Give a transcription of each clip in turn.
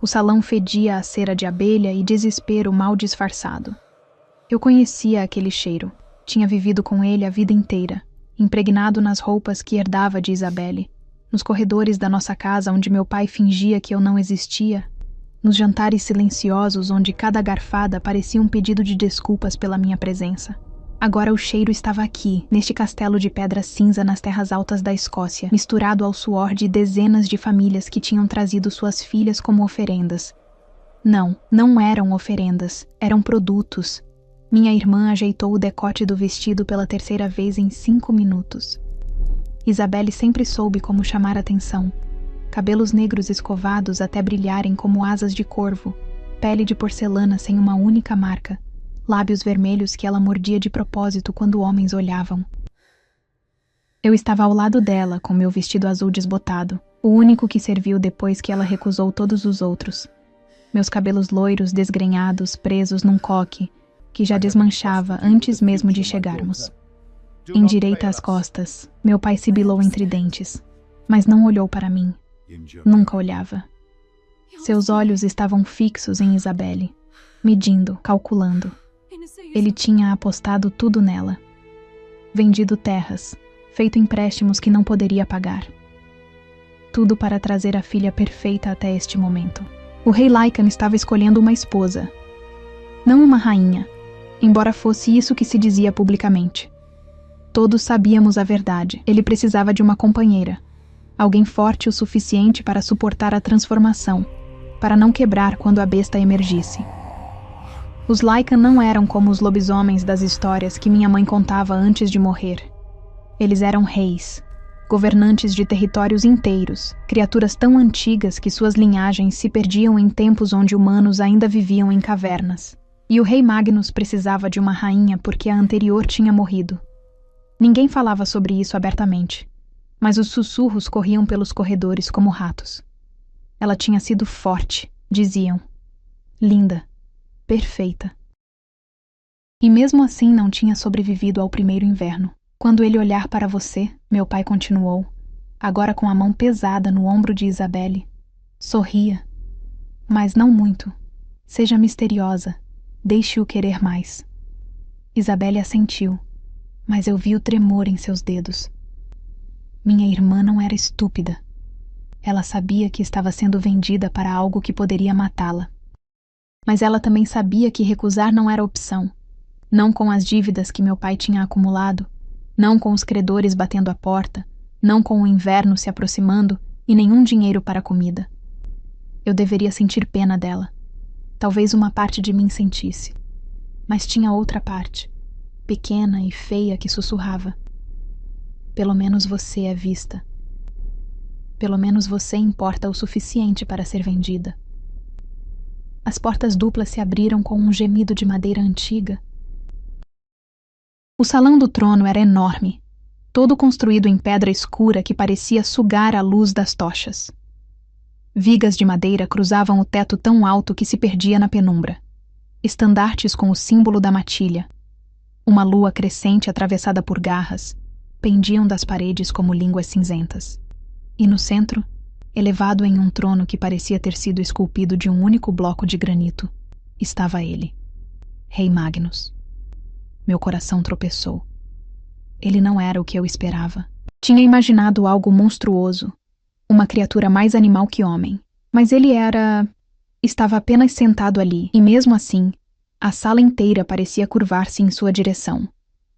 O salão fedia a cera de abelha e desespero mal disfarçado. Eu conhecia aquele cheiro. Tinha vivido com ele a vida inteira, impregnado nas roupas que herdava de Isabelle, nos corredores da nossa casa onde meu pai fingia que eu não existia, nos jantares silenciosos onde cada garfada parecia um pedido de desculpas pela minha presença. Agora o cheiro estava aqui, neste castelo de pedra cinza nas terras altas da Escócia, misturado ao suor de dezenas de famílias que tinham trazido suas filhas como oferendas. Não, não eram oferendas, eram produtos. Minha irmã ajeitou o decote do vestido pela terceira vez em 5 minutos. Isabelle sempre soube como chamar atenção. Cabelos negros escovados até brilharem como asas de corvo, pele de porcelana sem uma única marca, lábios vermelhos que ela mordia de propósito quando homens olhavam. Eu estava ao lado dela, com meu vestido azul desbotado, o único que serviu depois que ela recusou todos os outros. Meus cabelos loiros desgrenhados, presos num coque, que já desmanchava antes mesmo de chegarmos. Endireita as costas, meu pai sibilou entre dentes, mas não olhou para mim. Nunca olhava. Seus olhos estavam fixos em Isabelle, medindo, calculando. Ele tinha apostado tudo nela. Vendido terras, feito empréstimos que não poderia pagar. Tudo para trazer a filha perfeita até este momento. O rei Lycan estava escolhendo uma esposa, não uma rainha, embora fosse isso que se dizia publicamente. Todos sabíamos a verdade. Ele precisava de uma companheira. Alguém forte o suficiente para suportar a transformação, para não quebrar quando a besta emergisse. Os Lycan não eram como os lobisomens das histórias que minha mãe contava antes de morrer. Eles eram reis, governantes de territórios inteiros, criaturas tão antigas que suas linhagens se perdiam em tempos onde humanos ainda viviam em cavernas. E o rei Magnus precisava de uma rainha porque a anterior tinha morrido. Ninguém falava sobre isso abertamente, mas os sussurros corriam pelos corredores como ratos. Ela tinha sido forte, diziam. Linda. Perfeita. E mesmo assim não tinha sobrevivido ao primeiro inverno. Quando ele olhar para você, meu pai continuou, agora com a mão pesada no ombro de Isabelle, sorria. Mas não muito. Seja misteriosa. Deixe-o querer mais. Isabelle assentiu, mas eu vi o tremor em seus dedos. Minha irmã não era estúpida. Ela sabia que estava sendo vendida para algo que poderia matá-la. Mas ela também sabia que recusar não era opção. Não com as dívidas que meu pai tinha acumulado, não com os credores batendo à porta, não com o inverno se aproximando e nenhum dinheiro para comida. Eu deveria sentir pena dela. Talvez uma parte de mim sentisse. Mas tinha outra parte, pequena e feia, que sussurrava. Pelo menos você é vista. Pelo menos você importa o suficiente para ser vendida. As portas duplas se abriram com um gemido de madeira antiga. O salão do trono era enorme, todo construído em pedra escura que parecia sugar a luz das tochas. Vigas de madeira cruzavam o teto tão alto que se perdia na penumbra. Estandartes com o símbolo da matilha. Uma lua crescente atravessada por garras pendiam das paredes como línguas cinzentas. E no centro, elevado em um trono que parecia ter sido esculpido de um único bloco de granito, estava ele, Rei Magnus. Meu coração tropeçou. Ele não era o que eu esperava. Tinha imaginado algo monstruoso, uma criatura mais animal que homem, mas ele estava apenas sentado ali, e mesmo assim, a sala inteira parecia curvar-se em sua direção.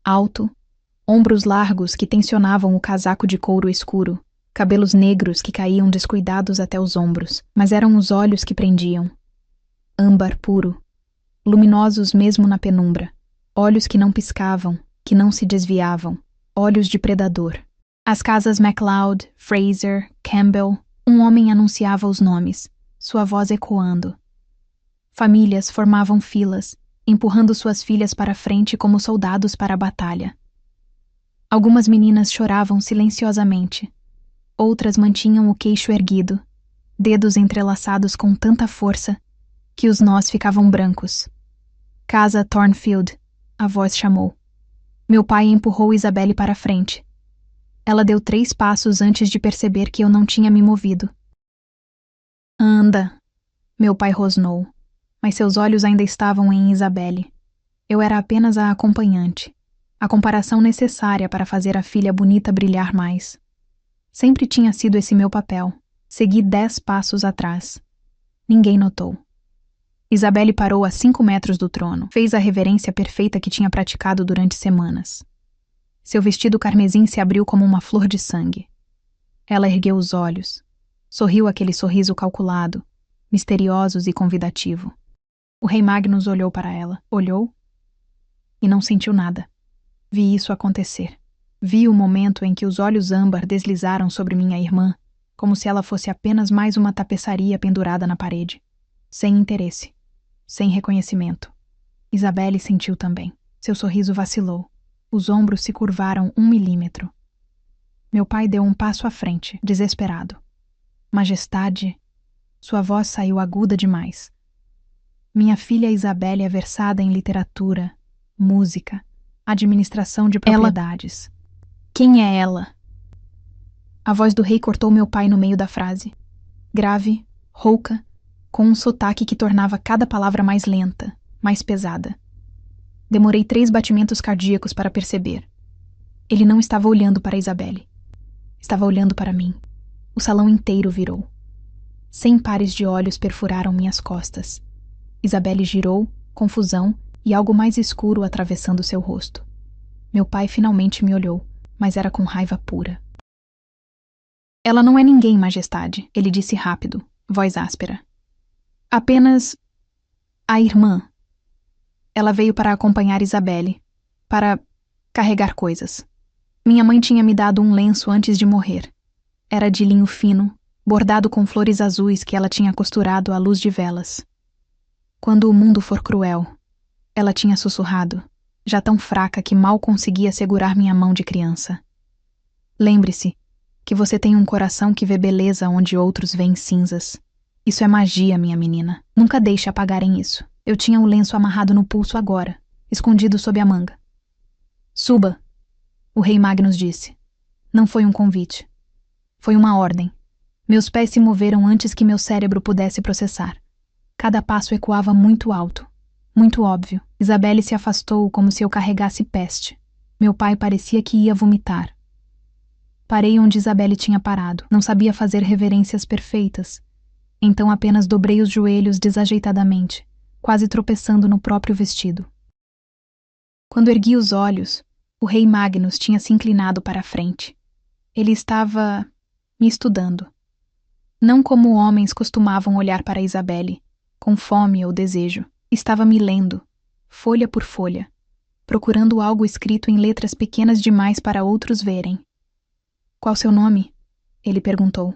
Alto, ombros largos que tensionavam o casaco de couro escuro, cabelos negros que caíam descuidados até os ombros, mas eram os olhos que prendiam. Âmbar puro, luminosos mesmo na penumbra, olhos que não piscavam, que não se desviavam, olhos de predador. As casas MacLeod, Fraser, Campbell, um homem anunciava os nomes, sua voz ecoando. Famílias formavam filas, empurrando suas filhas para frente como soldados para a batalha. Algumas meninas choravam silenciosamente. Outras mantinham o queixo erguido, dedos entrelaçados com tanta força que os nós ficavam brancos. Casa Thornfield, a voz chamou. Meu pai empurrou Isabelle para a frente. Ela deu 3 passos antes de perceber que eu não tinha me movido. Anda, Meu pai rosnou, mas seus olhos ainda estavam em Isabelle. Eu era apenas a acompanhante, a comparação necessária para fazer a filha bonita brilhar mais. Sempre tinha sido esse meu papel. Segui 10 passos atrás. Ninguém notou. Isabelle parou a 5 metros do trono. Fez a reverência perfeita que tinha praticado durante semanas. Seu vestido carmesim se abriu como uma flor de sangue. Ela ergueu os olhos. Sorriu aquele sorriso calculado, misterioso e convidativo. O rei Magnus olhou para ela. Olhou e não sentiu nada. Vi isso acontecer. Vi o momento em que os olhos âmbar deslizaram sobre minha irmã, como se ela fosse apenas mais uma tapeçaria pendurada na parede. Sem interesse. Sem reconhecimento. Isabelle sentiu também. Seu sorriso vacilou. Os ombros se curvaram 1 milímetro. Meu pai deu um passo à frente, desesperado. Majestade, sua voz saiu aguda demais. Minha filha Isabelle é versada em literatura, música, administração de propriedades. Quem é ela? A voz do rei cortou meu pai no meio da frase. Grave, rouca, com um sotaque que tornava cada palavra mais lenta, mais pesada. Demorei 3 batimentos cardíacos para perceber. Ele não estava olhando para Isabelle. Estava olhando para mim. O salão inteiro virou. 100 pares de olhos perfuraram minhas costas. Isabelle girou, confusão e algo mais escuro atravessando seu rosto. Meu pai finalmente me olhou, mas era com raiva pura. Ela não é ninguém, majestade, ele disse rápido, voz áspera. Apenas a irmã. Ela veio para acompanhar Isabelle, para carregar coisas. Minha mãe tinha me dado um lenço antes de morrer. Era de linho fino, bordado com flores azuis que ela tinha costurado à luz de velas. Quando o mundo for cruel, ela tinha sussurrado, já tão fraca que mal conseguia segurar minha mão de criança. Lembre-se que você tem um coração que vê beleza onde outros veem cinzas. Isso é magia, minha menina. Nunca deixe apagarem isso. Eu tinha o lenço amarrado no pulso agora, escondido sob a manga. Suba, o rei Magnus disse. Não foi um convite. Foi uma ordem. Meus pés se moveram antes que meu cérebro pudesse processar. Cada passo ecoava muito alto, muito óbvio. Isabelle se afastou como se eu carregasse peste. Meu pai parecia que ia vomitar. Parei onde Isabelle tinha parado. Não sabia fazer reverências perfeitas. Então apenas dobrei os joelhos desajeitadamente, quase tropeçando no próprio vestido. Quando ergui os olhos, o rei Magnus tinha se inclinado para a frente. Ele estava me estudando. Não como homens costumavam olhar para Isabelle, com fome ou desejo. Estava me lendo, folha por folha, procurando algo escrito em letras pequenas demais para outros verem. Qual seu nome? Ele perguntou.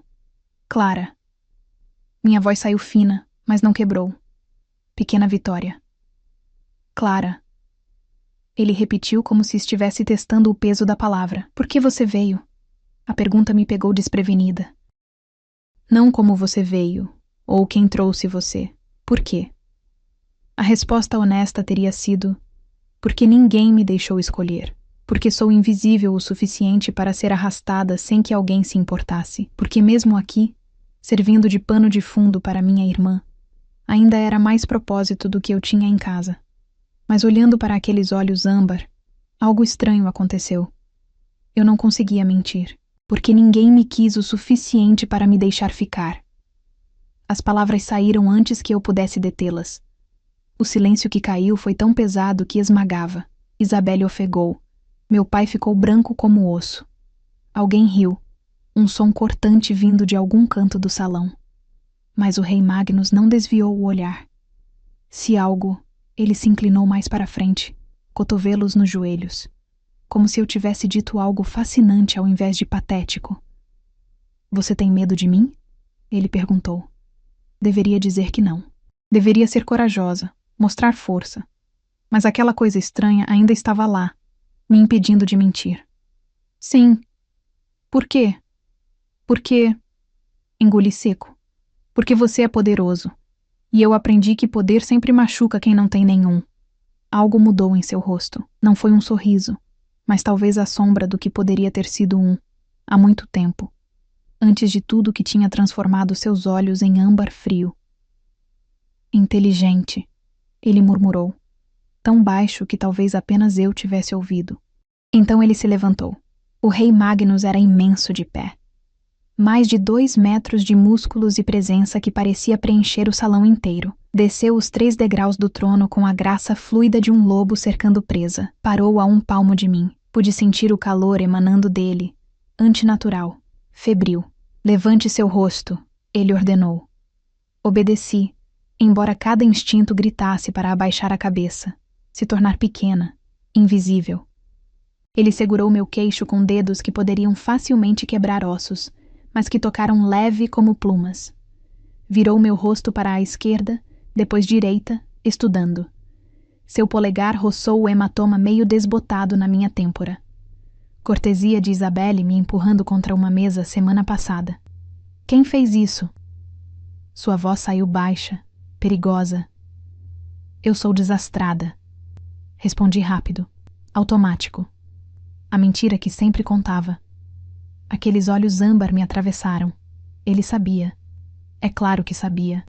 Clara. Minha voz saiu fina, mas não quebrou. Pequena Vitória. Clara. Ele repetiu como se estivesse testando o peso da palavra. Por que você veio? A pergunta me pegou desprevenida. Não como você veio, ou quem trouxe você. Por quê? A resposta honesta teria sido: porque ninguém me deixou escolher. Porque sou invisível o suficiente para ser arrastada sem que alguém se importasse. Porque mesmo aqui, servindo de pano de fundo para minha irmã, ainda era mais propósito do que eu tinha em casa. Mas olhando para aqueles olhos âmbar, algo estranho aconteceu. Eu não conseguia mentir, porque ninguém me quis o suficiente para me deixar ficar. As palavras saíram antes que eu pudesse detê-las. O silêncio que caiu foi tão pesado que esmagava. Isabelle ofegou. Meu pai ficou branco como osso. Alguém riu, um som cortante vindo de algum canto do salão. Mas o rei Magnus não desviou o olhar. Se algo, ele se inclinou mais para frente, cotovelos nos joelhos, como se eu tivesse dito algo fascinante ao invés de patético. Você tem medo de mim? Ele perguntou. Deveria dizer que não. Deveria ser corajosa, mostrar força. Mas aquela coisa estranha ainda estava lá, me impedindo de mentir. Sim. Por quê? Porque... Engoli seco. Porque você é poderoso. E eu aprendi que poder sempre machuca quem não tem nenhum. Algo mudou em seu rosto. Não foi um sorriso, mas talvez a sombra do que poderia ter sido um, há muito tempo. Antes de tudo que tinha transformado seus olhos em âmbar frio. Inteligente, ele murmurou, tão baixo que talvez apenas eu tivesse ouvido. Então ele se levantou. O rei Magnus era imenso de pé. Mais de 2 metros de músculos e presença que parecia preencher o salão inteiro. Desceu os 3 degraus do trono com a graça fluida de um lobo cercando presa. Parou a 1 palmo de mim. Pude sentir o calor emanando dele, antinatural, febril. Levante seu rosto, ele ordenou. Obedeci, embora cada instinto gritasse para abaixar a cabeça, se tornar pequena, invisível. Ele segurou meu queixo com dedos que poderiam facilmente quebrar ossos, mas que tocaram leve como plumas. Virou meu rosto para a esquerda, depois direita, estudando. Seu polegar roçou o hematoma meio desbotado na minha têmpora. Cortesia de Isabelle me empurrando contra uma mesa semana passada. Quem fez isso? Sua voz saiu baixa, perigosa. Eu sou desastrada. Respondi rápido, automático. A mentira que sempre contava. Aqueles olhos âmbar me atravessaram. Ele sabia. É claro que sabia.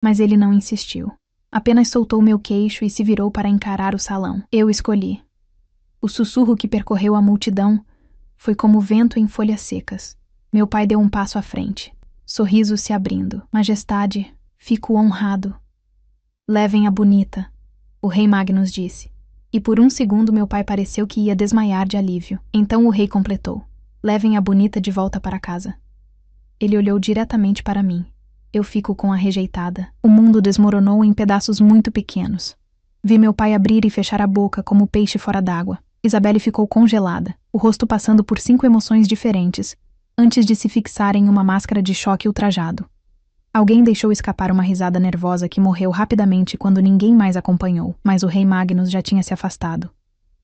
Mas ele não insistiu. Apenas soltou meu queixo e se virou para encarar o salão. Eu escolhi. O sussurro que percorreu a multidão foi como vento em folhas secas. Meu pai deu um passo à frente. Sorriso se abrindo. Majestade, fico honrado. Levem a bonita, o rei Magnus disse. E por um segundo meu pai pareceu que ia desmaiar de alívio. Então o rei completou. Levem a bonita de volta para casa. Ele olhou diretamente para mim. Eu fico com a rejeitada. O mundo desmoronou em pedaços muito pequenos. Vi meu pai abrir e fechar a boca como peixe fora d'água. Isabelle ficou congelada, o rosto passando por 5 emoções diferentes, antes de se fixar em uma máscara de choque ultrajado. Alguém deixou escapar uma risada nervosa que morreu rapidamente quando ninguém mais acompanhou, mas o rei Magnus já tinha se afastado,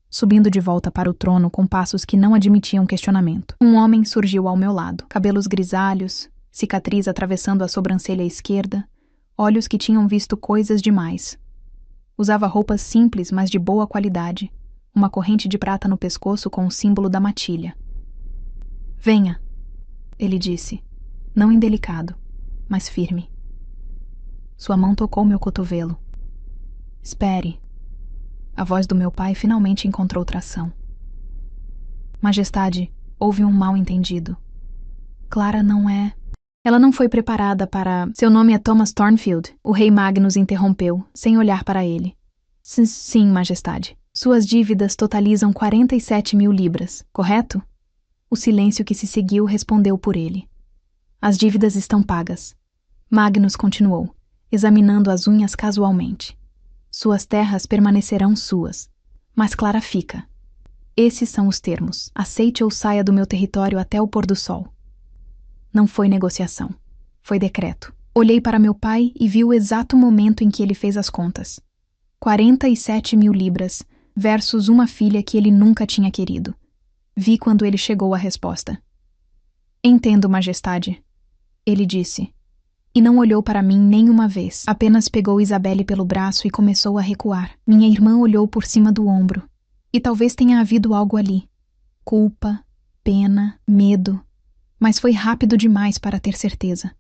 subindo de volta para o trono com passos que não admitiam questionamento. Um homem surgiu ao meu lado, cabelos grisalhos, cicatriz atravessando a sobrancelha esquerda, olhos que tinham visto coisas demais. Usava roupas simples, mas de boa qualidade, uma corrente de prata no pescoço com o símbolo da matilha. Venha, ele disse, não indelicado, mas firme. Sua mão tocou meu cotovelo. Espere. A voz do meu pai finalmente encontrou tração. Majestade, houve um mal-entendido. Clara não é... Ela não foi preparada para... Seu nome é Thomas Thornfield, o rei Magnus interrompeu, sem olhar para ele. Sim, majestade. Suas dívidas totalizam 47.000 libras, correto? O silêncio que se seguiu respondeu por ele. As dívidas estão pagas. Magnus continuou, examinando as unhas casualmente. Suas terras permanecerão suas, mas Clara fica. Esses são os termos. Aceite ou saia do meu território até o pôr do sol. Não foi negociação. Foi decreto. Olhei para meu pai e vi o exato momento em que ele fez as contas. 47.000 libras versus uma filha que ele nunca tinha querido. Vi quando ele chegou à resposta. Entendo, majestade, ele disse. E não olhou para mim nenhuma vez. Apenas pegou Isabelle pelo braço e começou a recuar. Minha irmã olhou por cima do ombro. E talvez tenha havido algo ali. Culpa, pena, medo. Mas foi rápido demais para ter certeza.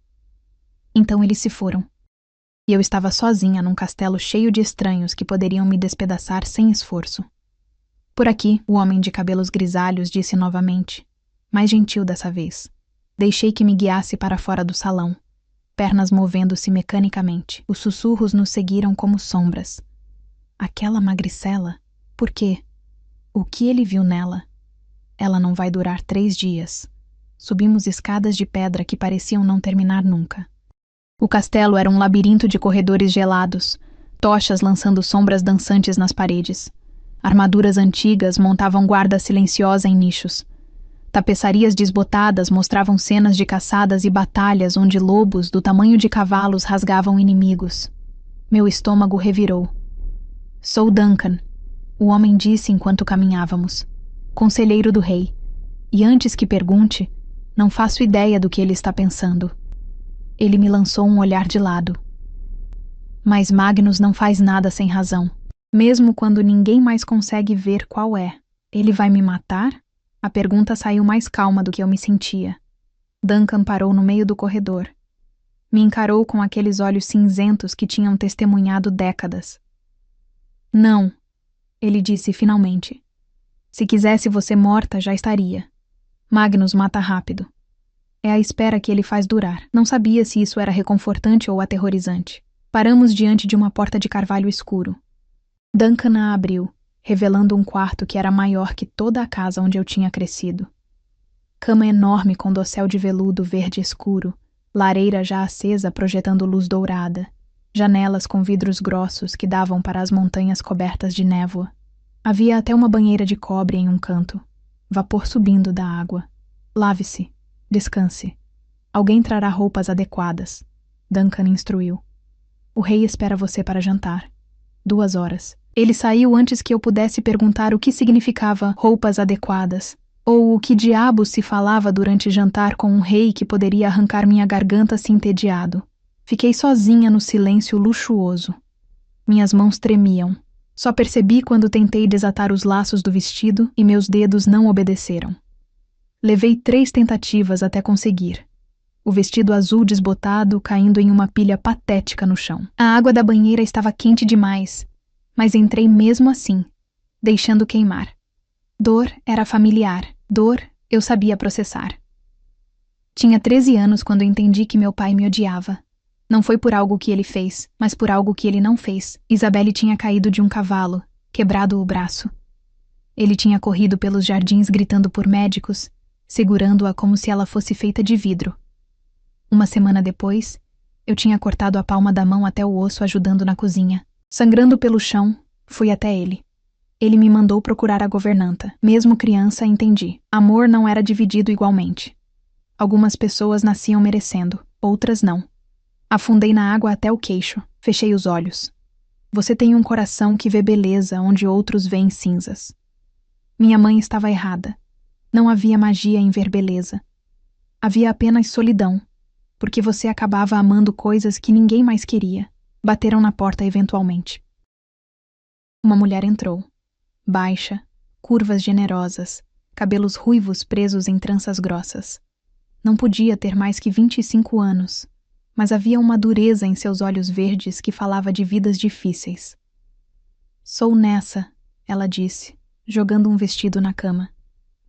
Então eles se foram. E eu estava sozinha num castelo cheio de estranhos que poderiam me despedaçar sem esforço. Por aqui, o homem de cabelos grisalhos disse novamente, mais gentil dessa vez. Deixei que me guiasse para fora do salão, pernas movendo-se mecanicamente. Os sussurros nos seguiram como sombras. Aquela magricela? Por quê? O que ele viu nela? Ela não vai durar 3 dias. Subimos escadas de pedra que pareciam não terminar nunca. O castelo era um labirinto de corredores gelados, tochas lançando sombras dançantes nas paredes. Armaduras antigas montavam guarda silenciosa em nichos. Tapeçarias desbotadas mostravam cenas de caçadas e batalhas onde lobos do tamanho de cavalos rasgavam inimigos. Meu estômago revirou. Sou Duncan, o homem disse enquanto caminhávamos. Conselheiro do rei. E antes que pergunte, não faço ideia do que ele está pensando. Ele me lançou um olhar de lado. Mas Magnus não faz nada sem razão. Mesmo quando ninguém mais consegue ver qual é. Ele vai me matar? A pergunta saiu mais calma do que eu me sentia. Duncan parou no meio do corredor. Me encarou com aqueles olhos cinzentos que tinham testemunhado décadas. Não, ele disse finalmente. Se quisesse você morta, já estaria. Magnus mata rápido. É a espera que ele faz durar. Não sabia se isso era reconfortante ou aterrorizante. Paramos diante de uma porta de carvalho escuro. Duncan a abriu, revelando um quarto que era maior que toda a casa onde eu tinha crescido. Cama enorme com dossel de veludo verde escuro, lareira já acesa projetando luz dourada, janelas com vidros grossos que davam para as montanhas cobertas de névoa. Havia até uma banheira de cobre em um canto, vapor subindo da água. Lave-se, descanse. Alguém trará roupas adequadas. Duncan instruiu. O rei espera você para jantar. 2 horas. Ele saiu antes que eu pudesse perguntar o que significava roupas adequadas, ou o que diabos se falava durante jantar com um rei que poderia arrancar minha garganta se entediado. Fiquei sozinha no silêncio luxuoso. Minhas mãos tremiam. Só percebi quando tentei desatar os laços do vestido e meus dedos não obedeceram. Levei 3 tentativas até conseguir. O vestido azul desbotado caindo em uma pilha patética no chão. A água da banheira estava quente demais, mas entrei mesmo assim, deixando queimar. Dor era familiar. Dor eu sabia processar. Tinha 13 anos quando entendi que meu pai me odiava. Não foi por algo que ele fez, mas por algo que ele não fez. Isabelle tinha caído de um cavalo, quebrado o braço. Ele tinha corrido pelos jardins gritando por médicos, segurando-a como se ela fosse feita de vidro. Uma semana depois, eu tinha cortado a palma da mão até o osso ajudando na cozinha. Sangrando pelo chão, fui até ele. Ele me mandou procurar a governanta. Mesmo criança, entendi. Amor não era dividido igualmente. Algumas pessoas nasciam merecendo, outras não. Afundei na água até o queixo, fechei os olhos. Você tem um coração que vê beleza onde outros veem cinzas. Minha mãe estava errada. Não havia magia em ver beleza. Havia apenas solidão, porque você acabava amando coisas que ninguém mais queria. Bateram na porta eventualmente. Uma mulher entrou. Baixa, curvas generosas, cabelos ruivos presos em tranças grossas. Não podia ter mais que 25 anos, mas havia uma dureza em seus olhos verdes que falava de vidas difíceis. Sou Nessa, ela disse, jogando um vestido na cama.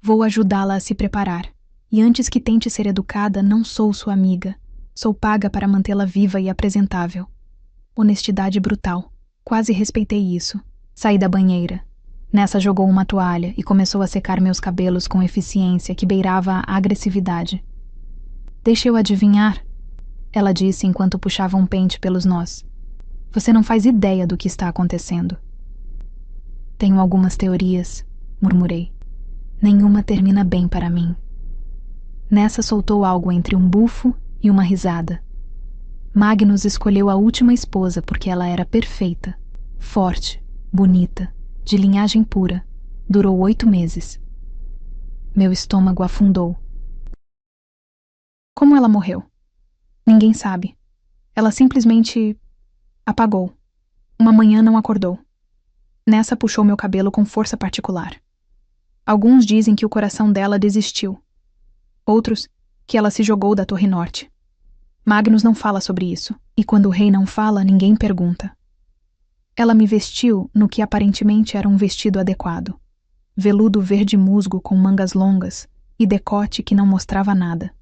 Vou ajudá-la a se preparar, e antes que tente ser educada, não sou sua amiga. Sou paga para mantê-la viva e apresentável. Honestidade brutal. Quase respeitei isso. Saí da banheira. Nessa jogou uma toalha e começou a secar meus cabelos com eficiência que beirava a agressividade. Deixa eu adivinhar, ela disse enquanto puxava um pente pelos nós. Você não faz ideia do que está acontecendo. Tenho algumas teorias, murmurei. Nenhuma termina bem para mim. Nessa soltou algo entre um bufo e uma risada. Magnus escolheu a última esposa porque ela era perfeita, forte, bonita, de linhagem pura. Durou 8 meses. Meu estômago afundou. Como ela morreu? Ninguém sabe. Ela simplesmente apagou. Uma manhã não acordou. Nessa puxou meu cabelo com força particular. Alguns dizem que o coração dela desistiu. Outros, que ela se jogou da Torre Norte. Magnus não fala sobre isso, e quando o rei não fala, ninguém pergunta. Ela me vestiu no que aparentemente era um vestido adequado. Veludo verde musgo com mangas longas e decote que não mostrava nada.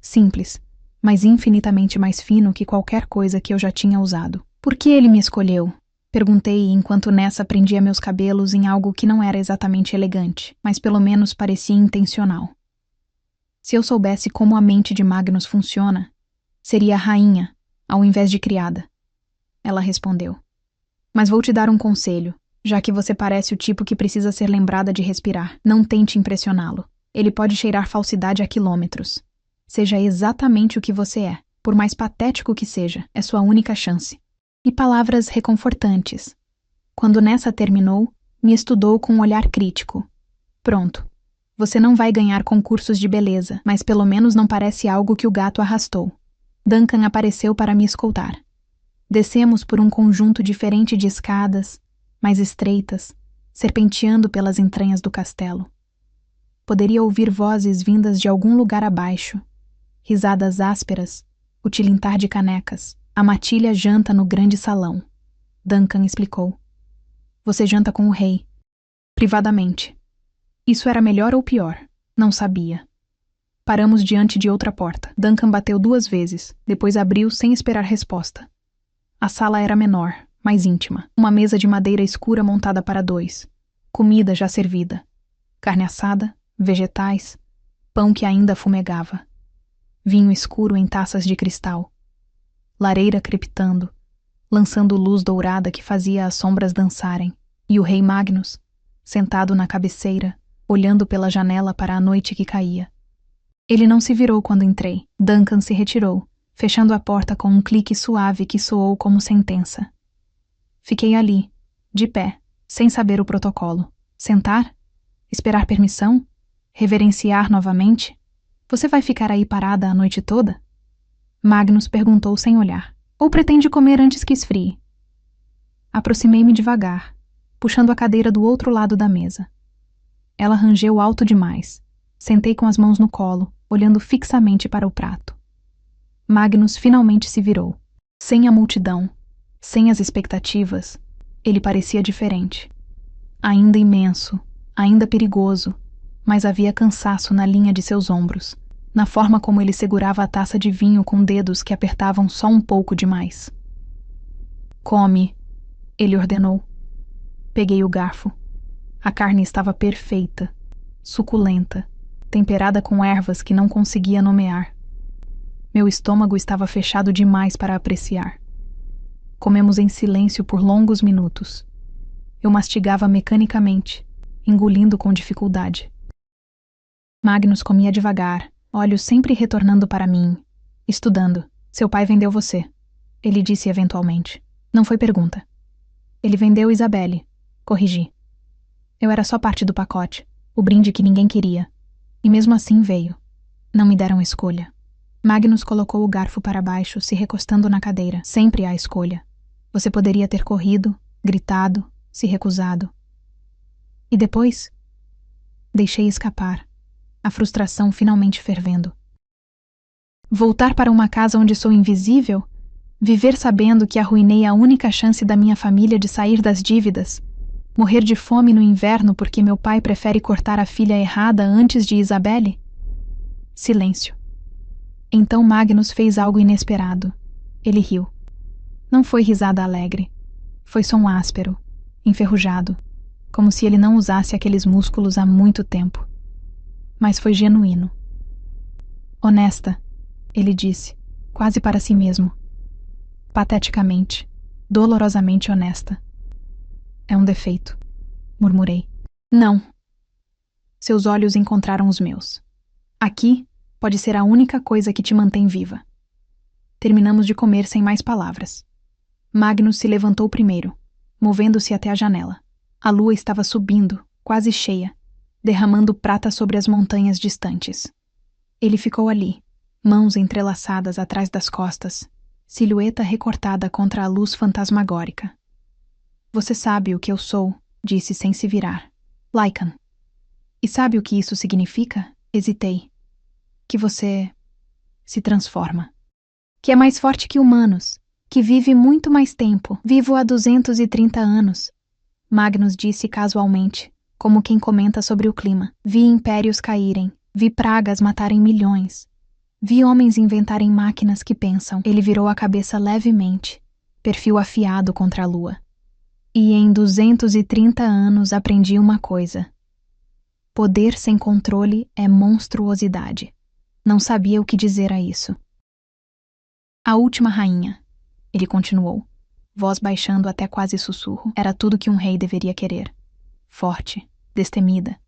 Simples, mas infinitamente mais fino que qualquer coisa que eu já tinha usado. Por que ele me escolheu? Perguntei enquanto Nessa prendia meus cabelos em algo que não era exatamente elegante, mas pelo menos parecia intencional. Se eu soubesse como a mente de Magnus funciona, seria rainha, ao invés de criada. Ela respondeu. Mas vou te dar um conselho, já que você parece o tipo que precisa ser lembrada de respirar. Não tente impressioná-lo. Ele pode cheirar falsidade a quilômetros. Seja exatamente o que você é, por mais patético que seja, é sua única chance. E palavras reconfortantes. Quando Nessa terminou, me estudou com um olhar crítico. Pronto. Você não vai ganhar concursos de beleza, mas pelo menos não parece algo que o gato arrastou. Duncan apareceu para me escoltar. Descemos por um conjunto diferente de escadas, mais estreitas, serpenteando pelas entranhas do castelo. Poderia ouvir vozes vindas de algum lugar abaixo, risadas ásperas, o tilintar de canecas, a matilha janta no grande salão. Duncan explicou. Você janta com o rei. Privadamente. Isso era melhor ou pior? Não sabia. Paramos diante de outra porta. Duncan bateu 2 vezes, depois abriu sem esperar resposta. A sala era menor, mais íntima. Uma mesa de madeira escura montada para 2. Comida já servida. Carne assada, vegetais, pão que ainda fumegava. Vinho escuro em taças de cristal. Lareira crepitando, lançando luz dourada que fazia as sombras dançarem. E o rei Magnus, sentado na cabeceira, olhando pela janela para a noite que caía. Ele não se virou quando entrei. Duncan se retirou, fechando a porta com um clique suave que soou como sentença. Fiquei ali, de pé, sem saber o protocolo. Sentar? Esperar permissão? Reverenciar novamente? Você vai ficar aí parada a noite toda? Magnus perguntou sem olhar. Ou pretende comer antes que esfrie? Aproximei-me devagar, puxando a cadeira do outro lado da mesa. Ela rangeu alto demais. Sentei com as mãos no colo, olhando fixamente para o prato. Magnus finalmente se virou. Sem a multidão, sem as expectativas, ele parecia diferente. Ainda imenso, ainda perigoso, mas havia cansaço na linha de seus ombros, na forma como ele segurava a taça de vinho com dedos que apertavam só um pouco demais. Come, ele ordenou. Peguei o garfo. A carne estava perfeita, suculenta, temperada com ervas que não conseguia nomear. Meu estômago estava fechado demais para apreciar. Comemos em silêncio por longos minutos. Eu mastigava mecanicamente, engolindo com dificuldade. Magnus comia devagar, olhos sempre retornando para mim, estudando. Seu pai vendeu você, ele disse eventualmente. Não foi pergunta. Ele vendeu Isabelle, corrigi. Eu era só parte do pacote, o brinde que ninguém queria. E mesmo assim veio. Não me deram escolha. Magnus colocou o garfo para baixo, se recostando na cadeira. Sempre há escolha. Você poderia ter corrido, gritado, se recusado. E depois? Deixei escapar, a frustração finalmente fervendo. Voltar para uma casa onde sou invisível? Viver sabendo que arruinei a única chance da minha família de sair das dívidas? Morrer de fome no inverno porque meu pai prefere cortar a filha errada antes de Isabelle? Silêncio. Então Magnus fez algo inesperado. Ele riu. Não foi risada alegre. Foi som áspero, enferrujado, como se ele não usasse aqueles músculos há muito tempo. Mas foi genuíno. Honesta, ele disse, quase para si mesmo. Pateticamente, dolorosamente honesta. É um defeito, murmurei. Não. Seus olhos encontraram os meus. Aqui pode ser a única coisa que te mantém viva. Terminamos de comer sem mais palavras. Magnus se levantou primeiro, movendo-se até a janela. A lua estava subindo, quase cheia, derramando prata sobre as montanhas distantes. Ele ficou ali, mãos entrelaçadas atrás das costas, silhueta recortada contra a luz fantasmagórica. Você sabe o que eu sou, disse sem se virar. Lycan. E sabe o que isso significa? Hesitei. Que você se transforma. Que é mais forte que humanos, que vive muito mais tempo. Vivo há 230 anos. Magnus disse casualmente, como quem comenta sobre o clima. Vi impérios caírem, vi pragas matarem milhões. Vi homens inventarem máquinas que pensam. Ele virou a cabeça levemente, perfil afiado contra a lua. E em 230 anos aprendi uma coisa. Poder sem controle é monstruosidade. Não sabia o que dizer a isso. A última rainha, ele continuou, voz baixando até quase sussurro, era tudo que um rei deveria querer. Forte, destemida,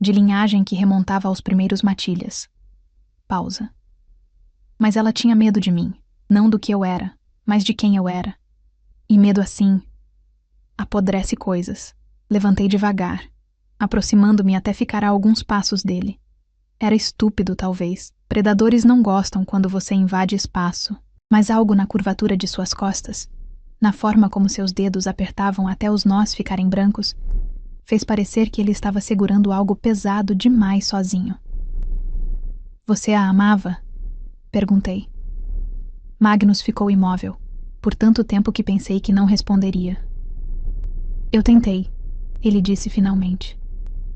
de linhagem que remontava aos primeiros matilhas. Pausa. Mas ela tinha medo de mim, não do que eu era, mas de quem eu era. E medo assim apodrece coisas. Levantei devagar, aproximando-me até ficar a alguns passos dele. Era estúpido, talvez. Predadores não gostam quando você invade espaço, mas algo na curvatura de suas costas, na forma como seus dedos apertavam até os nós ficarem brancos, fez parecer que ele estava segurando algo pesado demais sozinho. Você a amava? Perguntei. Magnus ficou imóvel, por tanto tempo que pensei que não responderia. Eu tentei, ele disse finalmente.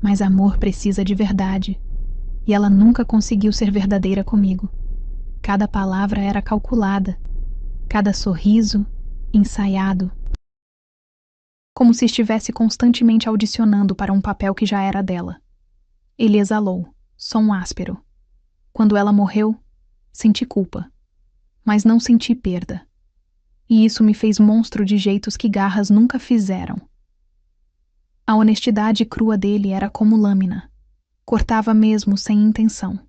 Mas amor precisa de verdade. E ela nunca conseguiu ser verdadeira comigo. Cada palavra era calculada, cada sorriso, ensaiado. Como se estivesse constantemente audicionando para um papel que já era dela. Ele exalou, som áspero. Quando ela morreu, senti culpa. Mas não senti perda. E isso me fez monstro de jeitos que garras nunca fizeram. A honestidade crua dele era como lâmina. Cortava mesmo sem intenção.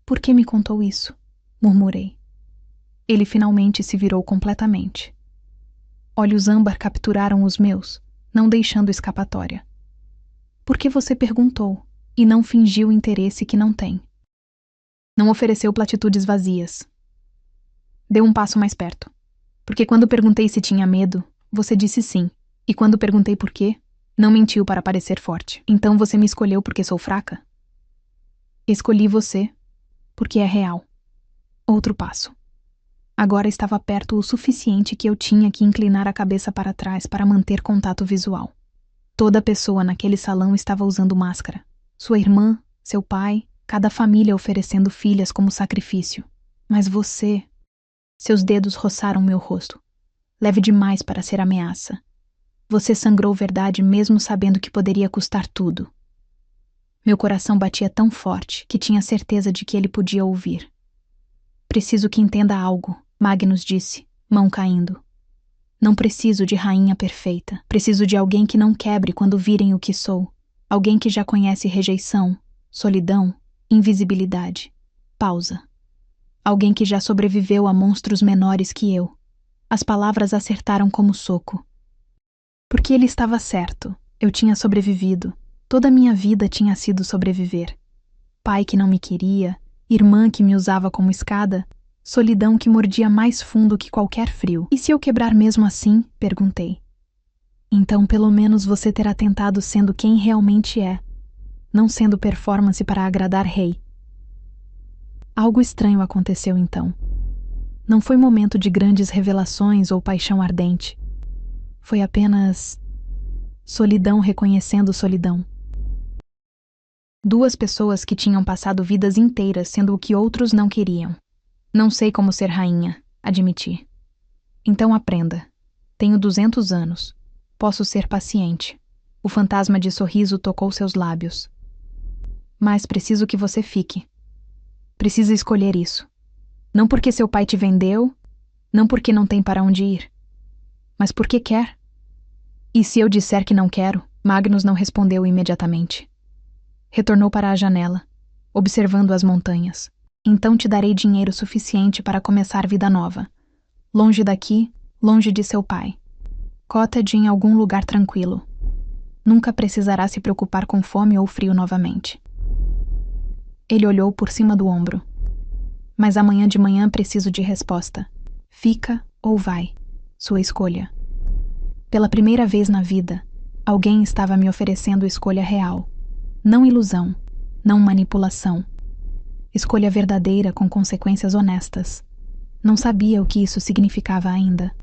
Por que me contou isso? Murmurei. Ele finalmente se virou completamente. Olhos âmbar capturaram os meus, não deixando escapatória. Por que você perguntou e não fingiu interesse que não tem? Não ofereceu platitudes vazias. Deu um passo mais perto. Porque quando perguntei se tinha medo, você disse sim. E quando perguntei por quê, não mentiu para parecer forte. Então você me escolheu porque sou fraca? Escolhi você porque é real. Outro passo. Agora estava perto o suficiente que eu tinha que inclinar a cabeça para trás para manter contato visual. Toda pessoa naquele salão estava usando máscara. Sua irmã, seu pai, cada família oferecendo filhas como sacrifício. Mas você... Seus dedos roçaram meu rosto. Leve demais para ser ameaça. Você sangrou verdade mesmo sabendo que poderia custar tudo. Meu coração batia tão forte que tinha certeza de que ele podia ouvir. Preciso que entenda algo, Magnus disse, mão caindo. Não preciso de rainha perfeita. Preciso de alguém que não quebre quando virem o que sou. Alguém que já conhece rejeição, solidão, invisibilidade. Pausa. Alguém que já sobreviveu a monstros menores que eu. As palavras acertaram como soco. Porque ele estava certo. Eu tinha sobrevivido. Toda a minha vida tinha sido sobreviver. Pai que não me queria, irmã que me usava como escada, solidão que mordia mais fundo que qualquer frio. E se eu quebrar mesmo assim? Perguntei. Então pelo menos você terá tentado sendo quem realmente é, não sendo performance para agradar rei. Algo estranho aconteceu então. Não foi momento de grandes revelações ou paixão ardente. Foi apenas solidão reconhecendo solidão. Duas pessoas que tinham passado vidas inteiras sendo o que outros não queriam. Não sei como ser rainha, admiti. Então aprenda. Tenho 200 anos. Posso ser paciente. O fantasma de sorriso tocou seus lábios. Mas preciso que você fique. Precisa escolher isso. Não porque seu pai te vendeu, não porque não tem para onde ir, mas porque quer. E se eu disser que não quero? Magnus não respondeu imediatamente. Retornou para a janela, observando as montanhas. Então te darei dinheiro suficiente para começar vida nova. Longe daqui, longe de seu pai. Cottage em algum lugar tranquilo. Nunca precisará se preocupar com fome ou frio novamente. Ele olhou por cima do ombro. Mas amanhã de manhã preciso de resposta. Fica ou vai? Sua escolha. Pela primeira vez na vida, alguém estava me oferecendo escolha real. Não ilusão, não manipulação. Escolha verdadeira com consequências honestas. Não sabia o que isso significava ainda.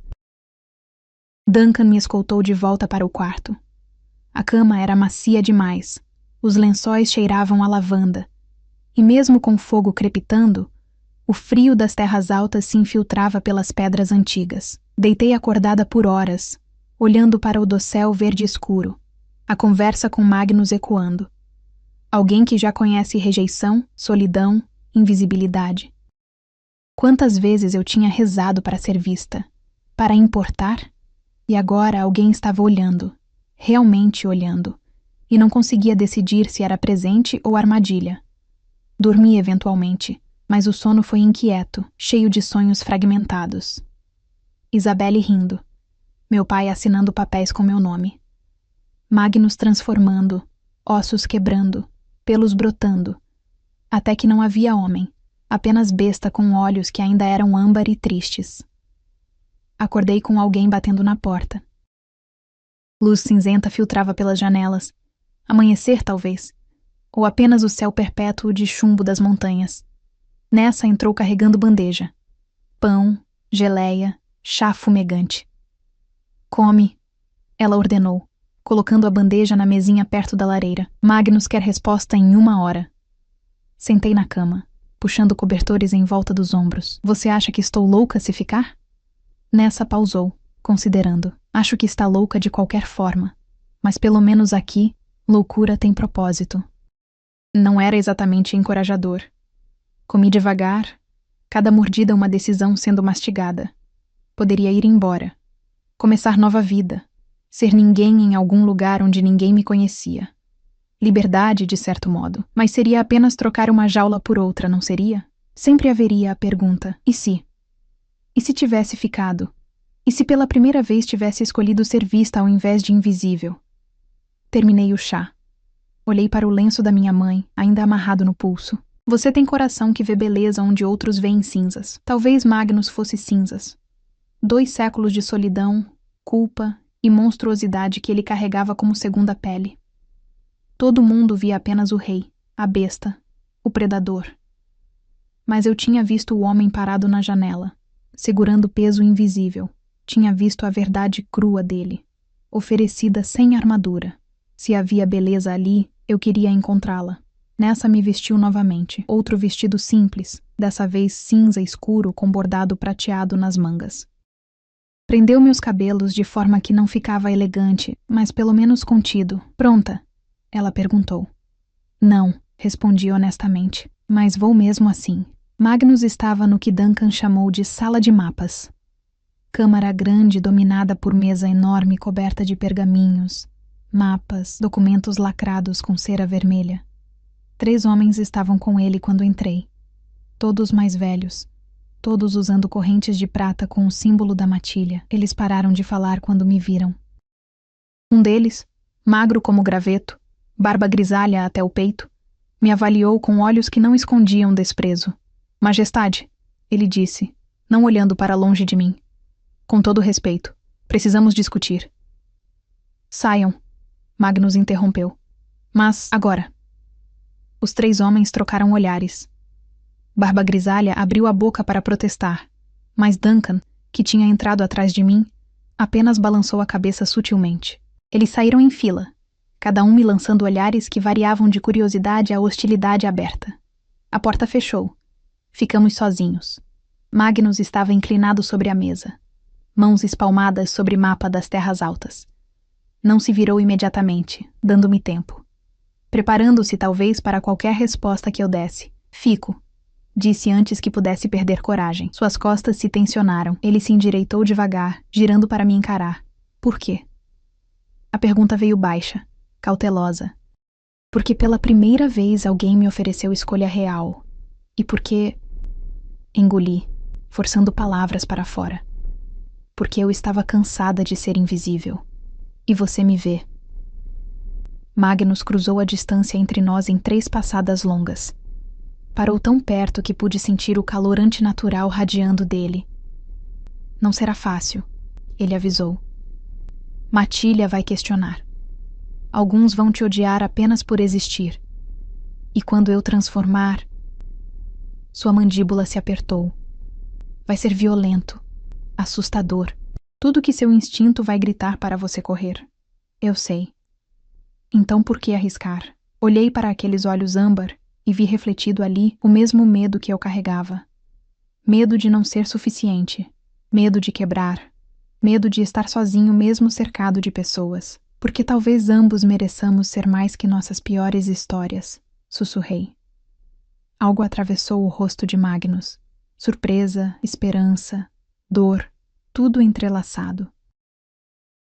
Duncan me escoltou de volta para o quarto. A cama era macia demais. Os lençóis cheiravam a lavanda. E mesmo com o fogo crepitando, o frio das terras altas se infiltrava pelas pedras antigas. Deitei acordada por horas, olhando para o dossel verde escuro, a conversa com Magnus ecoando. Alguém que já conhece rejeição, solidão, invisibilidade. Quantas vezes eu tinha rezado para ser vista, para importar? E agora alguém estava olhando, realmente olhando, e não conseguia decidir se era presente ou armadilha. Dormi eventualmente, mas o sono foi inquieto, cheio de sonhos fragmentados. Isabelle rindo. Meu pai assinando papéis com meu nome. Magnus transformando, ossos quebrando, pelos brotando. Até que não havia homem, apenas besta com olhos que ainda eram âmbar e tristes. Acordei com alguém batendo na porta. Luz cinzenta filtrava pelas janelas. Amanhecer, talvez. Ou apenas o céu perpétuo de chumbo das montanhas. Nessa entrou carregando bandeja. pão, geleia, chá fumegante. Come, ela ordenou, colocando a bandeja na mesinha perto da lareira. Magnus quer resposta em 1 hora. Sentei na cama, puxando cobertores em volta dos ombros. Você acha que estou louca se ficar? Nessa pausou, considerando. Acho que está louca de qualquer forma. Mas pelo menos aqui, loucura tem propósito. Não era exatamente encorajador. Comi devagar, cada mordida uma decisão sendo mastigada. Poderia ir embora. Começar nova vida. Ser ninguém em algum lugar onde ninguém me conhecia. Liberdade, de certo modo. Mas seria apenas trocar uma jaula por outra, não seria? Sempre haveria a pergunta, e se? E se tivesse ficado? E se pela primeira vez tivesse escolhido ser vista ao invés de invisível? Terminei o chá. Olhei para o lenço da minha mãe, ainda amarrado no pulso. Você tem coração que vê beleza onde outros veem cinzas. Talvez Magnus fosse cinzas. 2 séculos de solidão, culpa e monstruosidade que ele carregava como segunda pele. Todo mundo via apenas o rei, a besta, o predador. Mas eu tinha visto o homem parado na janela, segurando o peso invisível. Tinha visto a verdade crua dele, oferecida sem armadura. Se havia beleza ali, eu queria encontrá-la. Nessa me vestiu novamente, outro vestido simples, dessa vez cinza escuro com bordado prateado nas mangas. Prendeu meus cabelos de forma que não ficava elegante, mas pelo menos contido. Pronta? Ela perguntou. Não, respondi honestamente, mas vou mesmo assim. Magnus estava no que Duncan chamou de sala de mapas. Câmara grande dominada por mesa enorme coberta de pergaminhos, mapas, documentos lacrados com cera vermelha. 3 homens estavam com ele quando entrei. Todos mais velhos, todos usando correntes de prata com o símbolo da matilha. Eles pararam de falar quando me viram. Um deles, magro como graveto, barba grisalha até o peito, me avaliou com olhos que não escondiam desprezo. Majestade, ele disse, não olhando para longe de mim. Com todo respeito, precisamos discutir. Saiam, Magnus interrompeu. Mas, agora. Os 3 homens trocaram olhares. Barba grisalha abriu a boca para protestar, mas Duncan, que tinha entrado atrás de mim, apenas balançou a cabeça sutilmente. Eles saíram em fila, cada um me lançando olhares que variavam de curiosidade a hostilidade aberta. A porta fechou. Ficamos sozinhos. Magnus estava inclinado sobre a mesa, mãos espalmadas sobre mapa das terras altas. Não se virou imediatamente, dando-me tempo. Preparando-se talvez para qualquer resposta que eu desse. Fico, disse antes que pudesse perder coragem. Suas costas se tensionaram. Ele se endireitou devagar, girando para me encarar. Por quê? A pergunta veio baixa, cautelosa. Porque pela primeira vez alguém me ofereceu escolha real. E porque... Engoli, forçando palavras para fora. Porque eu estava cansada de ser invisível. E você me vê. Magnus cruzou a distância entre nós em 3 passadas longas. Parou tão perto que pude sentir o calor antinatural radiando dele. Não será fácil, ele avisou. Matilha vai questionar. Alguns vão te odiar apenas por existir. E quando eu transformar... Sua mandíbula se apertou. Vai ser violento, assustador. Tudo que seu instinto vai gritar para você correr. Eu sei. Então por que arriscar? Olhei para aqueles olhos âmbar e vi refletido ali o mesmo medo que eu carregava. Medo de não ser suficiente. Medo de quebrar. Medo de estar sozinho mesmo cercado de pessoas. Porque talvez ambos mereçamos ser mais que nossas piores histórias, sussurrei. Algo atravessou o rosto de Magnus. Surpresa, esperança, dor, tudo entrelaçado.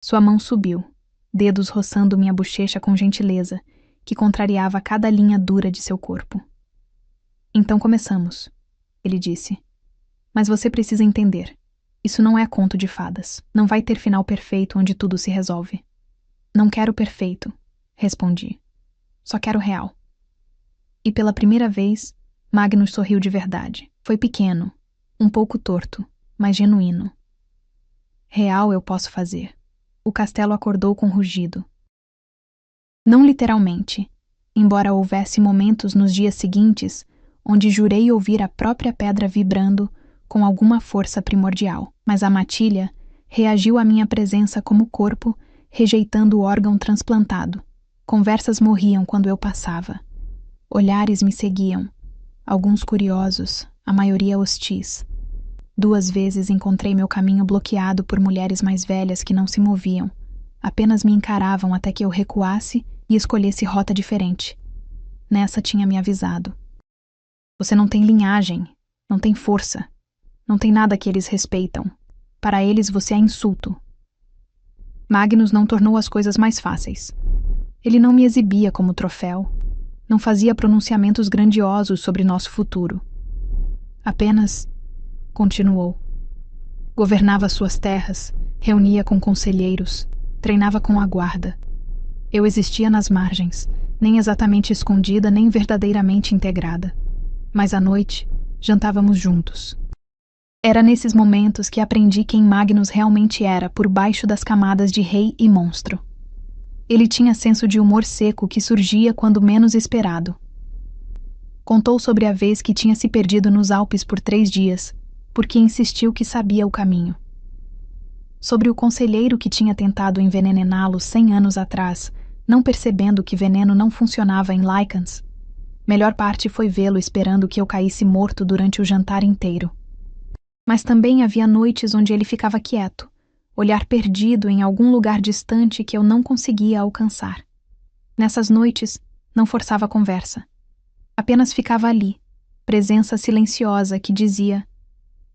Sua mão subiu, dedos roçando minha bochecha com gentileza, que contrariava cada linha dura de seu corpo. Então começamos, ele disse. Mas você precisa entender. Isso não é conto de fadas. Não vai ter final perfeito onde tudo se resolve. Não quero perfeito, respondi. Só quero real. E pela primeira vez, Magnus sorriu de verdade. Foi pequeno, um pouco torto, mas genuíno. Real eu posso fazer. O castelo acordou com rugido. Não literalmente, embora houvesse momentos nos dias seguintes onde jurei ouvir a própria pedra vibrando com alguma força primordial, mas a matilha reagiu à minha presença como corpo, rejeitando o órgão transplantado. Conversas morriam quando eu passava. Olhares me seguiam, alguns curiosos, a maioria hostis. 2 vezes encontrei meu caminho bloqueado por mulheres mais velhas que não se moviam. Apenas me encaravam até que eu recuasse e escolhesse rota diferente. Nessa tinha me avisado. Você não tem linhagem, não tem força, não tem nada que eles respeitam. Para eles você é insulto. Magnus não tornou as coisas mais fáceis. Ele não me exibia como troféu, não fazia pronunciamentos grandiosos sobre nosso futuro. Apenas continuou. Governava suas terras, reunia com conselheiros, treinava com a guarda. Eu existia nas margens, nem exatamente escondida, nem verdadeiramente integrada. Mas à noite, jantávamos juntos. Era nesses momentos que aprendi quem Magnus realmente era por baixo das camadas de rei e monstro. Ele tinha senso de humor seco que surgia quando menos esperado. Contou sobre a vez que tinha se perdido nos Alpes por 3 dias, porque insistiu que sabia o caminho. Sobre o conselheiro que tinha tentado envenená-lo 100 anos atrás, não percebendo que veneno não funcionava em Lycans. Melhor parte foi vê-lo esperando que eu caísse morto durante o jantar inteiro. Mas também havia noites onde ele ficava quieto, olhar perdido em algum lugar distante que eu não conseguia alcançar. Nessas noites, não forçava a conversa. Apenas ficava ali, presença silenciosa que dizia: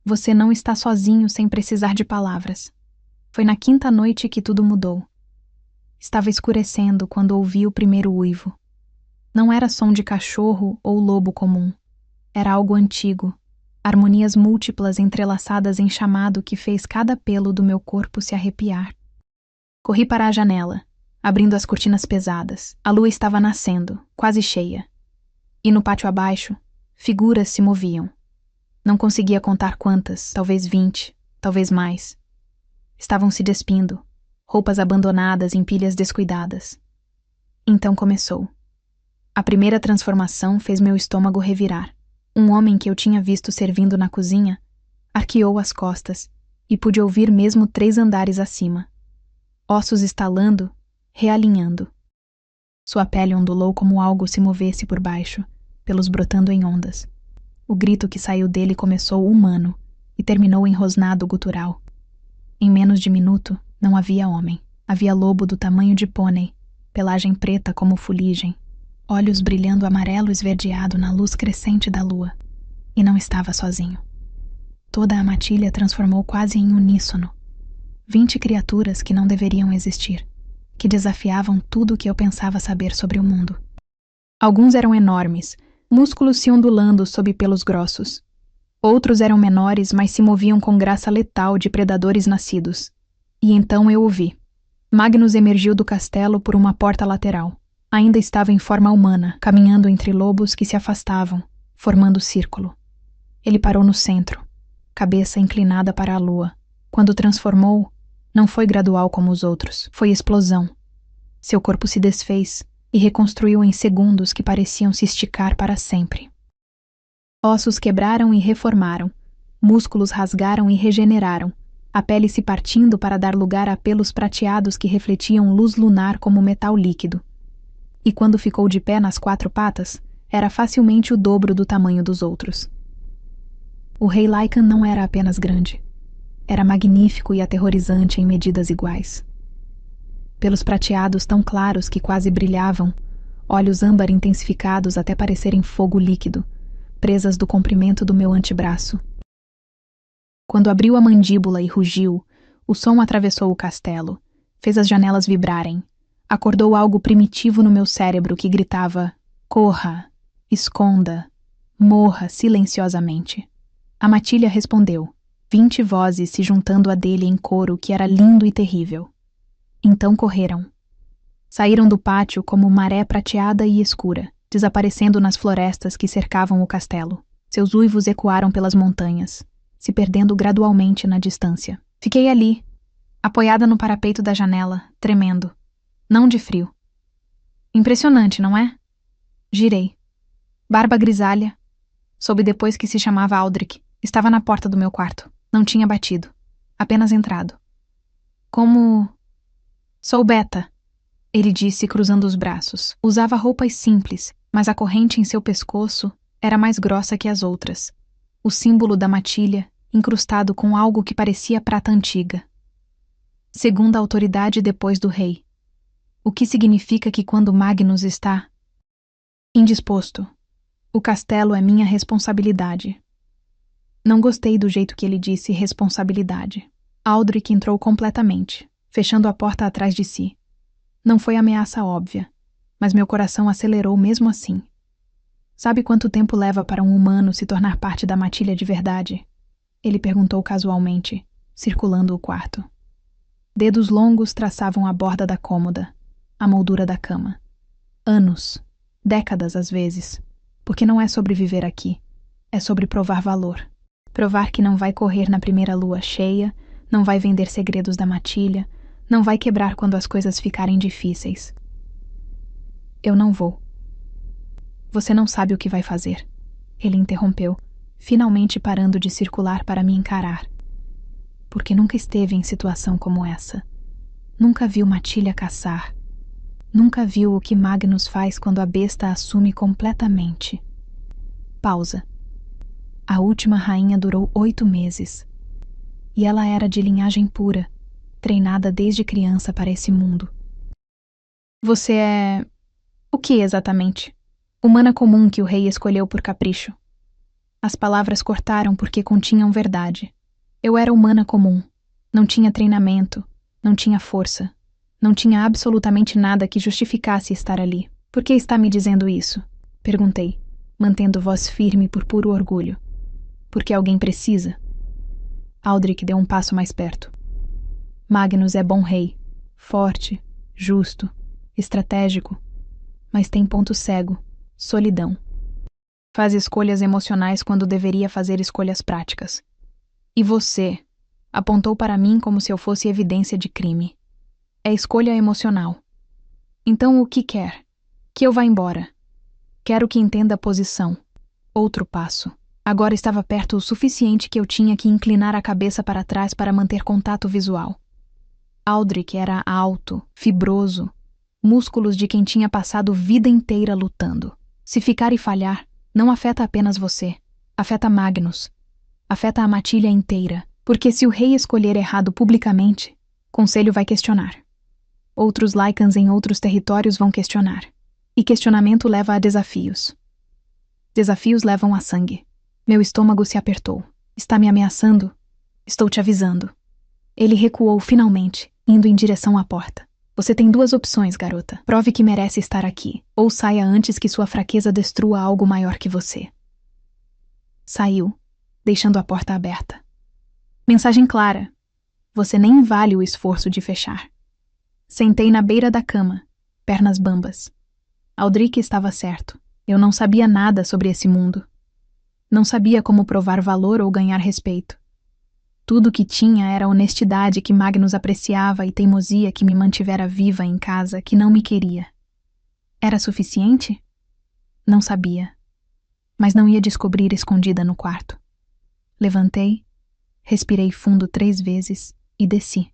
você não está sozinho sem precisar de palavras. Foi na 5ª noite que tudo mudou. Estava escurecendo quando ouvi o primeiro uivo. Não era som de cachorro ou lobo comum. Era algo antigo, harmonias múltiplas entrelaçadas em chamado que fez cada pelo do meu corpo se arrepiar. Corri para a janela, abrindo as cortinas pesadas. A lua estava nascendo, quase cheia. E no pátio abaixo, figuras se moviam. Não conseguia contar quantas, talvez 20, talvez mais. Estavam se despindo, roupas abandonadas em pilhas descuidadas. Então começou. A primeira transformação fez meu estômago revirar. Um homem que eu tinha visto servindo na cozinha arqueou as costas e pude ouvir mesmo 3 andares acima. Ossos estalando, realinhando. Sua pele ondulou como algo se movesse por baixo, pelos brotando em ondas. O grito que saiu dele começou humano e terminou em rosnado gutural. Em menos de minuto, não havia homem. Havia lobo do tamanho de pônei, pelagem preta como fuligem, olhos brilhando amarelo esverdeado na luz crescente da lua. E não estava sozinho. Toda a matilha transformou quase em uníssono. 20 criaturas que não deveriam existir, que desafiavam tudo o que eu pensava saber sobre o mundo. Alguns eram enormes, músculos se ondulando sob pelos grossos. Outros eram menores, mas se moviam com graça letal de predadores nascidos. E então eu o vi. Magnus emergiu do castelo por uma porta lateral. Ainda estava em forma humana, caminhando entre lobos que se afastavam, formando círculo. Ele parou no centro, cabeça inclinada para a lua. Quando transformou, não foi gradual como os outros, foi explosão. Seu corpo se desfez e reconstruiu em segundos que pareciam se esticar para sempre. Ossos quebraram e reformaram, músculos rasgaram e regeneraram, a pele se partindo para dar lugar a pelos prateados que refletiam luz lunar como metal líquido. E quando ficou de pé nas 4 patas, era facilmente o dobro do tamanho dos outros. O rei Lycan não era apenas grande. Era magnífico e aterrorizante em medidas iguais. Pelos prateados tão claros que quase brilhavam, olhos âmbar intensificados até parecerem fogo líquido, presas do comprimento do meu antebraço. Quando abriu a mandíbula e rugiu, o som atravessou o castelo, fez as janelas vibrarem, acordou algo primitivo no meu cérebro que gritava: corra, esconda, morra silenciosamente. A matilha respondeu, 20 vozes se juntando a dele em coro que era lindo e terrível. Então correram. Saíram do pátio como maré prateada e escura, desaparecendo nas florestas que cercavam o castelo. Seus uivos ecoaram pelas montanhas, se perdendo gradualmente na distância. Fiquei ali, apoiada no parapeito da janela, tremendo. Não de frio. Impressionante, não é? Girei. Barba grisalha. Soube depois que se chamava Aldrich. Estava na porta do meu quarto. Não tinha batido. Apenas entrado. Como... Sou Beta, ele disse cruzando os braços. Usava roupas simples, mas a corrente em seu pescoço era mais grossa que as outras. O símbolo da matilha, incrustado com algo que parecia prata antiga. Segunda autoridade depois do rei. O que significa que quando Magnus está indisposto, o castelo é minha responsabilidade. Não gostei do jeito que ele disse responsabilidade. Aldrich entrou completamente, fechando a porta atrás de si. Não foi ameaça óbvia, mas meu coração acelerou mesmo assim. Sabe quanto tempo leva para um humano se tornar parte da matilha de verdade? Ele perguntou casualmente, circulando o quarto. Dedos longos traçavam a borda da cômoda, a moldura da cama. Anos, décadas às vezes, porque não é sobre viver aqui, é sobre provar valor. Provar que não vai correr na primeira lua cheia, não vai vender segredos da matilha, não vai quebrar quando as coisas ficarem difíceis. Eu não vou. Você não sabe o que vai fazer. Ele interrompeu, finalmente parando de circular para me encarar. Porque nunca esteve em situação como essa. Nunca viu matilha caçar. Nunca viu o que Magnus faz quando a besta assume completamente. Pausa. A última rainha durou 8 meses. E ela era de linhagem pura, treinada desde criança para esse mundo. Você é... o que exatamente? Humana comum que o rei escolheu por capricho. As palavras cortaram porque continham verdade. Eu era humana comum. Não tinha treinamento, não tinha força. Não tinha absolutamente nada que justificasse estar ali. Por que está me dizendo isso? Perguntei, mantendo voz firme por puro orgulho. Porque alguém precisa. Aldrich deu um passo mais perto. Magnus é bom rei, forte, justo, estratégico, mas tem ponto cego, solidão. Faz escolhas emocionais quando deveria fazer escolhas práticas. E você apontou para mim como se eu fosse evidência de crime. É escolha emocional. Então o que quer? Que eu vá embora. Quero que entenda a posição. Outro passo. Agora estava perto o suficiente que eu tinha que inclinar a cabeça para trás para manter contato visual. Aldrich era alto, fibroso, músculos de quem tinha passado vida inteira lutando. Se ficar e falhar, não afeta apenas você. Afeta Magnus. Afeta a matilha inteira. Porque se o rei escolher errado publicamente, conselho vai questionar. Outros Lycans em outros territórios vão questionar. E questionamento leva a desafios. Desafios levam a sangue. Meu estômago se apertou. Está me ameaçando? Estou te avisando. Ele recuou finalmente, indo em direção à porta. Você tem 2 opções, garota. Prove que merece estar aqui, ou saia antes que sua fraqueza destrua algo maior que você. Saiu, deixando a porta aberta. Mensagem clara. Você nem vale o esforço de fechar. Sentei na beira da cama, pernas bambas. Aldrich estava certo. Eu não sabia nada sobre esse mundo. Não sabia como provar valor ou ganhar respeito. Tudo que tinha era a honestidade que Magnus apreciava e teimosia que me mantivera viva em casa, que não me queria. Era suficiente? Não sabia. Mas não ia descobrir escondida no quarto. Levantei, respirei fundo 3 vezes e desci.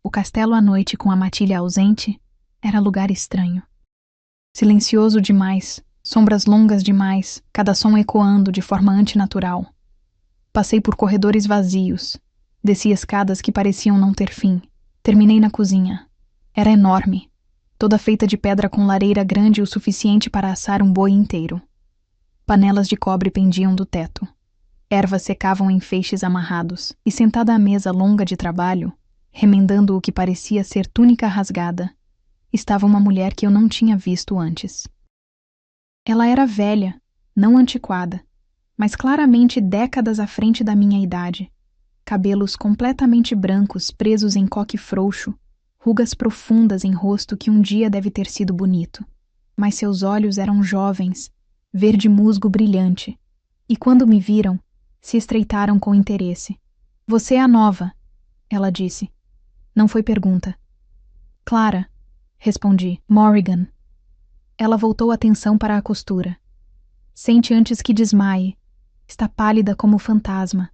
O castelo à noite com a matilha ausente era lugar estranho. Silencioso demais, sombras longas demais, cada som ecoando de forma antinatural. Passei por corredores vazios, desci escadas que pareciam não ter fim. Terminei na cozinha. Era enorme, toda feita de pedra com lareira grande o suficiente para assar um boi inteiro. Panelas de cobre pendiam do teto. Ervas secavam em feixes amarrados, e sentada à mesa longa de trabalho, remendando o que parecia ser túnica rasgada, estava uma mulher que eu não tinha visto antes. Ela era velha, não antiquada, mas claramente décadas à frente da minha idade. Cabelos completamente brancos presos em coque frouxo, rugas profundas em rosto que um dia deve ter sido bonito. Mas seus olhos eram jovens, verde musgo brilhante, e quando me viram, se estreitaram com interesse. Você é a nova, ela disse. Não foi pergunta. Clara, respondi. Morrigan. Ela voltou a atenção para a costura. Sente antes que desmaie. Está pálida como fantasma.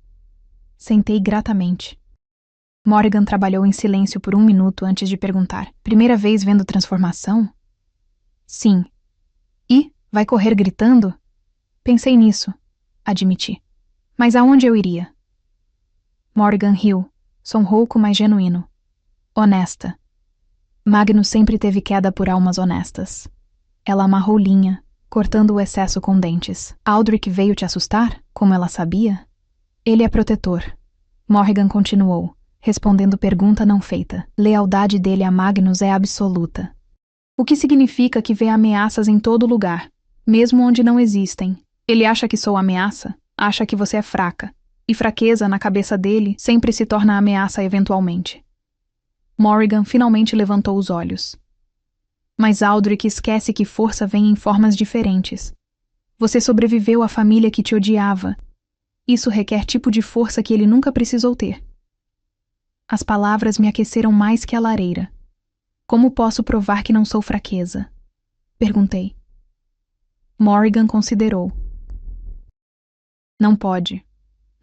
Sentei gratamente. Morrigan trabalhou em silêncio por 1 minuto antes de perguntar. Primeira vez vendo transformação? Sim. E? Vai correr gritando? Pensei nisso, admiti. Mas aonde eu iria? Morrigan riu, som rouco, mas genuíno. Honesta. Magnus sempre teve queda por almas honestas. Ela amarrou linha, cortando o excesso com dentes. Aldrich veio te assustar, como ela sabia? Ele é protetor. Morrigan continuou, respondendo pergunta não feita. Lealdade dele a Magnus é absoluta. O que significa que vê ameaças em todo lugar, mesmo onde não existem. Ele acha que sou ameaça, acha que você é fraca, e fraqueza na cabeça dele sempre se torna ameaça eventualmente. Morrigan finalmente levantou os olhos. Mas Aldrich esquece que força vem em formas diferentes. Você sobreviveu à família que te odiava. Isso requer tipo de força que ele nunca precisou ter. As palavras me aqueceram mais que a lareira. Como posso provar que não sou fraqueza? Perguntei. Morrigan considerou. Não pode.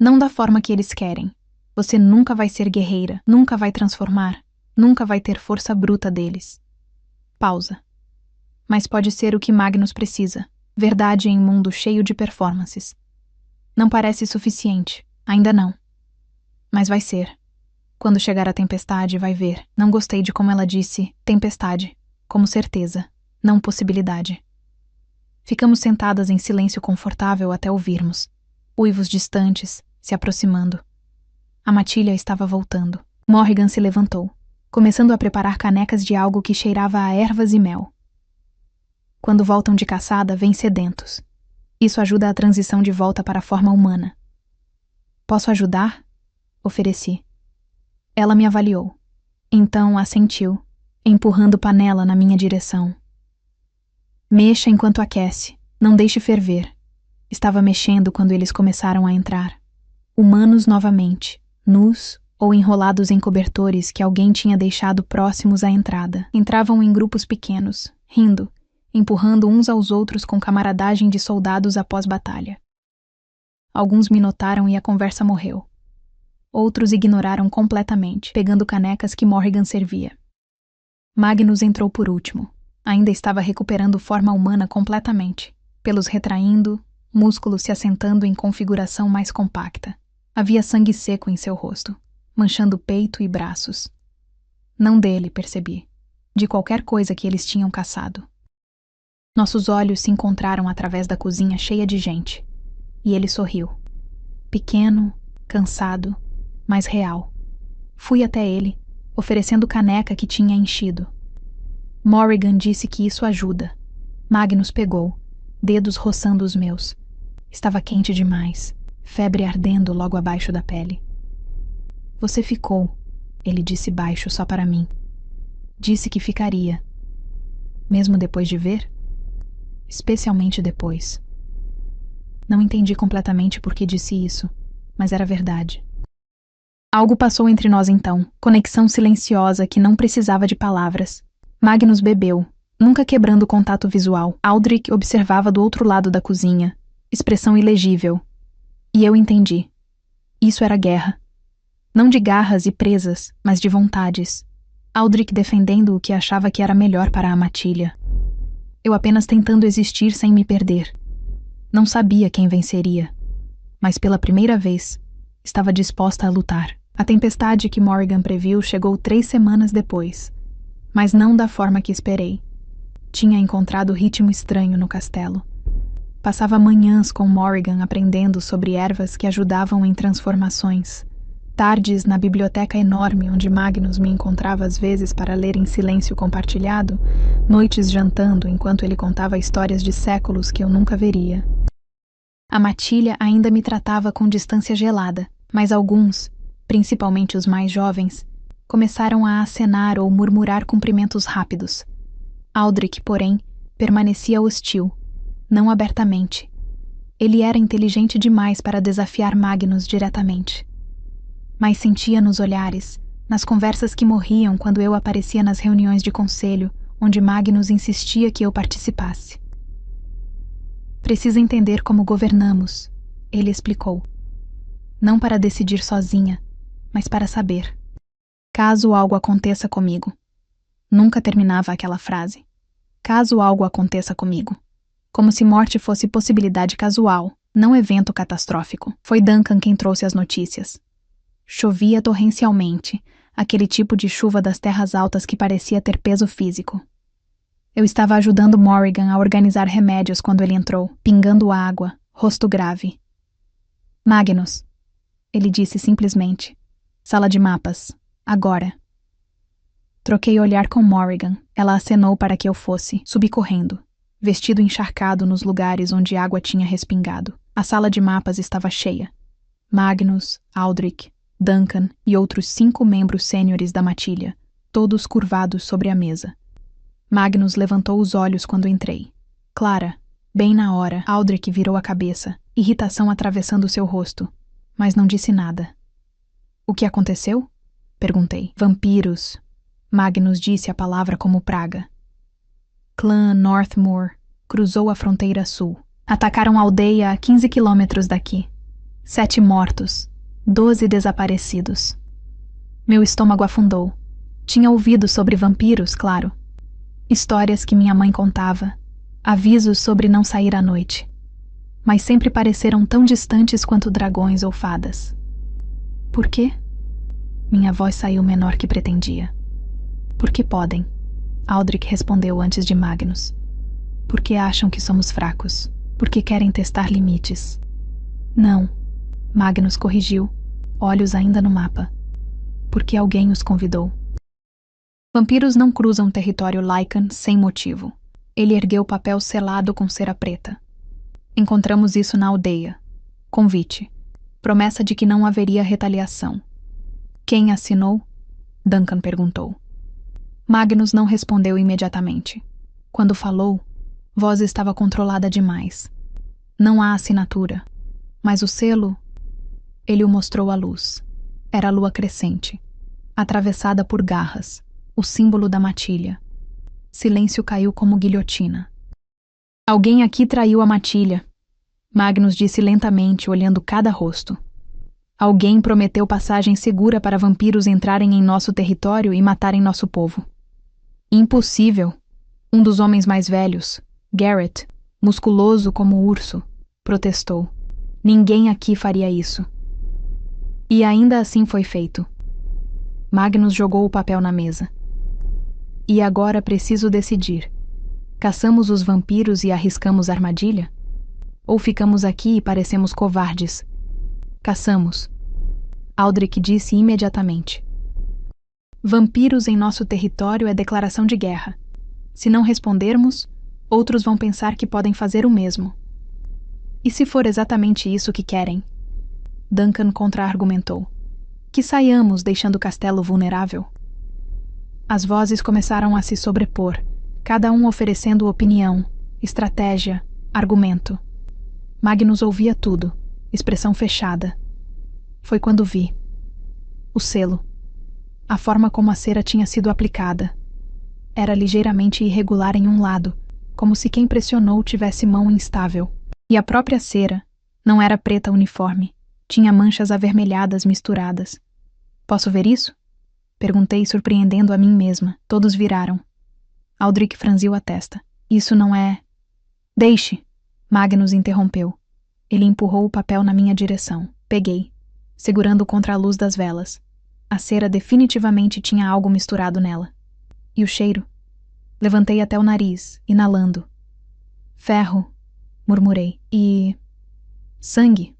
Não da forma que eles querem. Você nunca vai ser guerreira, nunca vai transformar, nunca vai ter força bruta deles. Pausa. Mas pode ser o que Magnus precisa. Verdade em mundo cheio de performances. Não parece suficiente. Ainda não. Mas vai ser. Quando chegar a tempestade, vai ver. Não gostei de como ela disse tempestade, como certeza, não possibilidade. Ficamos sentadas em silêncio confortável até ouvirmos. Uivos distantes, se aproximando. A matilha estava voltando. Morrigan se levantou, começando a preparar canecas de algo que cheirava a ervas e mel. Quando voltam de caçada, vêm sedentos. Isso ajuda a transição de volta para a forma humana. Posso ajudar? Ofereci. Ela me avaliou. Então assentiu, empurrando panela na minha direção. Mexa enquanto aquece. Não deixe ferver. Estava mexendo quando eles começaram a entrar. Humanos novamente, nus ou enrolados em cobertores que alguém tinha deixado próximos à entrada. Entravam em grupos pequenos, rindo, empurrando uns aos outros com camaradagem de soldados após batalha. Alguns me notaram e a conversa morreu. Outros ignoraram completamente, pegando canecas que Morrigan servia. Magnus entrou por último. Ainda estava recuperando forma humana completamente, pelos retraindo, músculos se assentando em configuração mais compacta. Havia sangue seco em seu rosto, manchando peito e braços. Não dele, percebi. De qualquer coisa que eles tinham caçado. Nossos olhos se encontraram através da cozinha cheia de gente. E ele sorriu. Pequeno, cansado, mas real. Fui até ele, oferecendo caneca que tinha enchido. Morrigan disse que isso ajuda. Magnus pegou, dedos roçando os meus. Estava quente demais, febre ardendo logo abaixo da pele. Você ficou, ele disse baixo só para mim. Disse que ficaria. Mesmo depois de ver? Especialmente depois. Não entendi completamente por que disse isso, mas era verdade. Algo passou entre nós então, conexão silenciosa que não precisava de palavras. Magnus bebeu, nunca quebrando o contato visual. Aldrich observava do outro lado da cozinha, expressão ilegível. E eu entendi. Isso era guerra. Não de garras e presas, mas de vontades. Aldrich defendendo o que achava que era melhor para a matilha. Eu apenas tentando existir sem me perder. Não sabia quem venceria, mas pela primeira vez, estava disposta a lutar. A tempestade que Morrigan previu chegou 3 semanas depois, mas não da forma que esperei. Tinha encontrado ritmo estranho no castelo. Passava manhãs com Morrigan aprendendo sobre ervas que ajudavam em transformações. Tardes na biblioteca enorme onde Magnus me encontrava às vezes para ler em silêncio compartilhado, noites jantando enquanto ele contava histórias de séculos que eu nunca veria. A matilha ainda me tratava com distância gelada, mas alguns, principalmente os mais jovens, começaram a acenar ou murmurar cumprimentos rápidos. Aldrich, porém, permanecia hostil, não abertamente. Ele era inteligente demais para desafiar Magnus diretamente. Mas sentia nos olhares, nas conversas que morriam quando eu aparecia nas reuniões de conselho, onde Magnus insistia que eu participasse. Precisa entender como governamos, Ele explicou. Não para decidir sozinha, mas para saber. Caso algo aconteça comigo. Nunca terminava aquela frase. Caso algo aconteça comigo. Como se morte fosse possibilidade casual, não evento catastrófico. Foi Duncan quem trouxe as notícias. Chovia torrencialmente, aquele tipo de chuva das terras altas que parecia ter peso físico. Eu estava ajudando Morrigan a organizar remédios quando ele entrou, pingando água, rosto grave. Magnus, ele disse simplesmente. Sala de mapas, agora. Troquei olhar com Morrigan. Ela acenou para que eu fosse, subi correndo, vestido encharcado nos lugares onde água tinha respingado. A sala de mapas estava cheia. Magnus, Aldrich, Duncan e outros 5 membros sêniores da matilha, todos curvados sobre a mesa. Magnus levantou os olhos quando entrei. Clara, bem na hora, Aldrich virou a cabeça, irritação atravessando seu rosto, mas não disse nada. O que aconteceu? Perguntei. Vampiros. Magnus disse a palavra como praga. Clã Northmoor cruzou a fronteira sul. Atacaram a aldeia a 15 quilômetros daqui. 7 mortos, 12 desaparecidos. Meu estômago afundou. Tinha ouvido sobre vampiros, claro. Histórias que minha mãe contava. Avisos sobre não sair à noite. Mas sempre pareceram tão distantes quanto dragões ou fadas. Por quê? Minha voz saiu menor que pretendia. Porque podem, Aldrich respondeu antes de Magnus. Porque acham que somos fracos. Porque querem testar limites. Não, Magnus corrigiu, olhos ainda no mapa. Porque alguém os convidou. Vampiros não cruzam território Lycan sem motivo. Ele ergueu o papel selado com cera preta. Encontramos isso na aldeia. Convite. Promessa de que não haveria retaliação. Quem assinou? Duncan perguntou. Magnus não respondeu imediatamente. Quando falou, voz estava controlada demais. Não há assinatura, mas o selo... Ele o mostrou à luz. Era a lua crescente, atravessada por garras, o símbolo da matilha. Silêncio caiu como guilhotina. Alguém aqui traiu a matilha, Magnus disse lentamente, olhando cada rosto. Alguém prometeu passagem segura para vampiros entrarem em nosso território e matarem nosso povo. Impossível. Um dos homens mais velhos, Garrett, musculoso como urso, protestou. Ninguém aqui faria isso. E ainda assim foi feito. Magnus jogou o papel na mesa. E agora preciso decidir. Caçamos os vampiros e arriscamos a armadilha? Ou ficamos aqui e parecemos covardes? Caçamos. Aldrich disse imediatamente. Vampiros em nosso território é declaração de guerra. Se não respondermos, outros vão pensar que podem fazer o mesmo. E se for exatamente isso que querem? Duncan contra-argumentou. Que saiamos deixando o castelo vulnerável. As vozes começaram a se sobrepor, cada um oferecendo opinião, estratégia, argumento. Magnus ouvia tudo, expressão fechada. Foi quando vi. O selo. A forma como a cera tinha sido aplicada. Era ligeiramente irregular em um lado, como se quem pressionou tivesse mão instável. E a própria cera não era preta uniforme. Tinha manchas avermelhadas misturadas. Posso ver isso? Perguntei, surpreendendo a mim mesma. Todos viraram. Aldrich franziu a testa. Isso não é... Deixe! Magnus interrompeu. Ele empurrou o papel na minha direção. Peguei, segurando contra a luz das velas. A cera definitivamente tinha algo misturado nela. E o cheiro? Levantei até o nariz, inalando. Ferro, murmurei. E... sangue.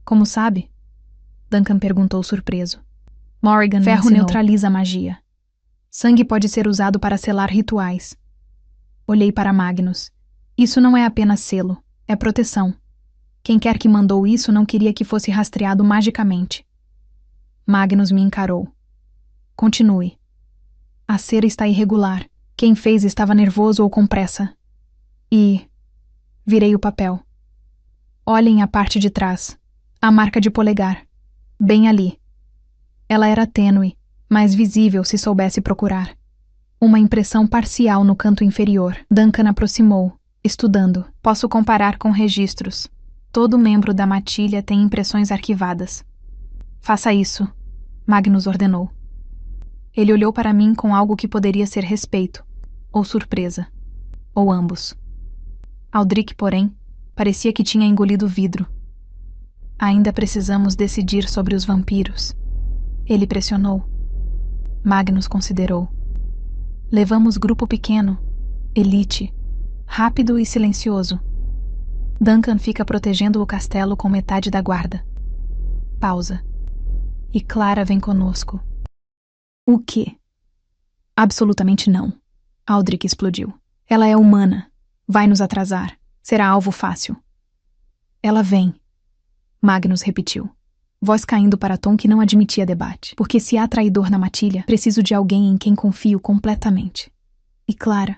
Como sabe? Duncan perguntou surpreso. Morrigan Ferro neutraliza a magia. Sangue pode ser usado para selar rituais. Olhei para Magnus. Isso não é apenas selo, é proteção. Quem quer que mandou isso não queria que fosse rastreado magicamente. Magnus me encarou. Continue. A cera está irregular. Quem fez estava nervoso ou com pressa. E... virei o papel. Olhem a parte de trás. A marca de polegar. Bem ali. Ela era tênue, mas visível se soubesse procurar. Uma impressão parcial no canto inferior. Duncan aproximou, estudando. Posso comparar com registros. Todo membro da matilha tem impressões arquivadas. Faça isso, Magnus ordenou. Ele olhou para mim com algo que poderia ser respeito, ou surpresa, ou ambos. Aldrich, porém, parecia que tinha engolido vidro. Ainda precisamos decidir sobre os vampiros. Ele pressionou. Magnus considerou. Levamos grupo pequeno, elite, rápido e silencioso. Duncan fica protegendo o castelo com metade da guarda. Pausa. E Clara vem conosco. O quê? Absolutamente não. Aldrich explodiu. Ela é humana. Vai nos atrasar. Será alvo fácil. Ela vem. Magnus repetiu. Voz caindo para tom que não admitia debate. Porque se há traidor na matilha, preciso de alguém em quem confio completamente. E Clara?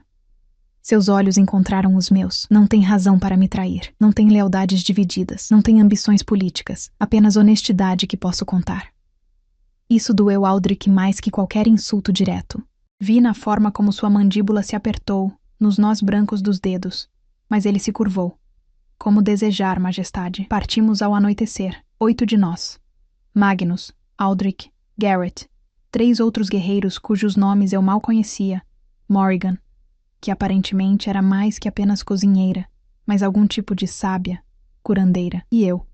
Seus olhos encontraram os meus. Não tem razão para me trair. Não tem lealdades divididas. Não tem ambições políticas. Apenas honestidade que posso contar. Isso doeu Aldrich mais que qualquer insulto direto. Vi na forma como sua mandíbula se apertou, nos nós brancos dos dedos. Mas ele se curvou. Como desejar, majestade. Partimos ao anoitecer, 8 de nós. Magnus, Aldrich, Garrett, 3 outros guerreiros cujos nomes eu mal conhecia. Morrigan, que aparentemente era mais que apenas cozinheira, mas algum tipo de sábia, curandeira, e eu.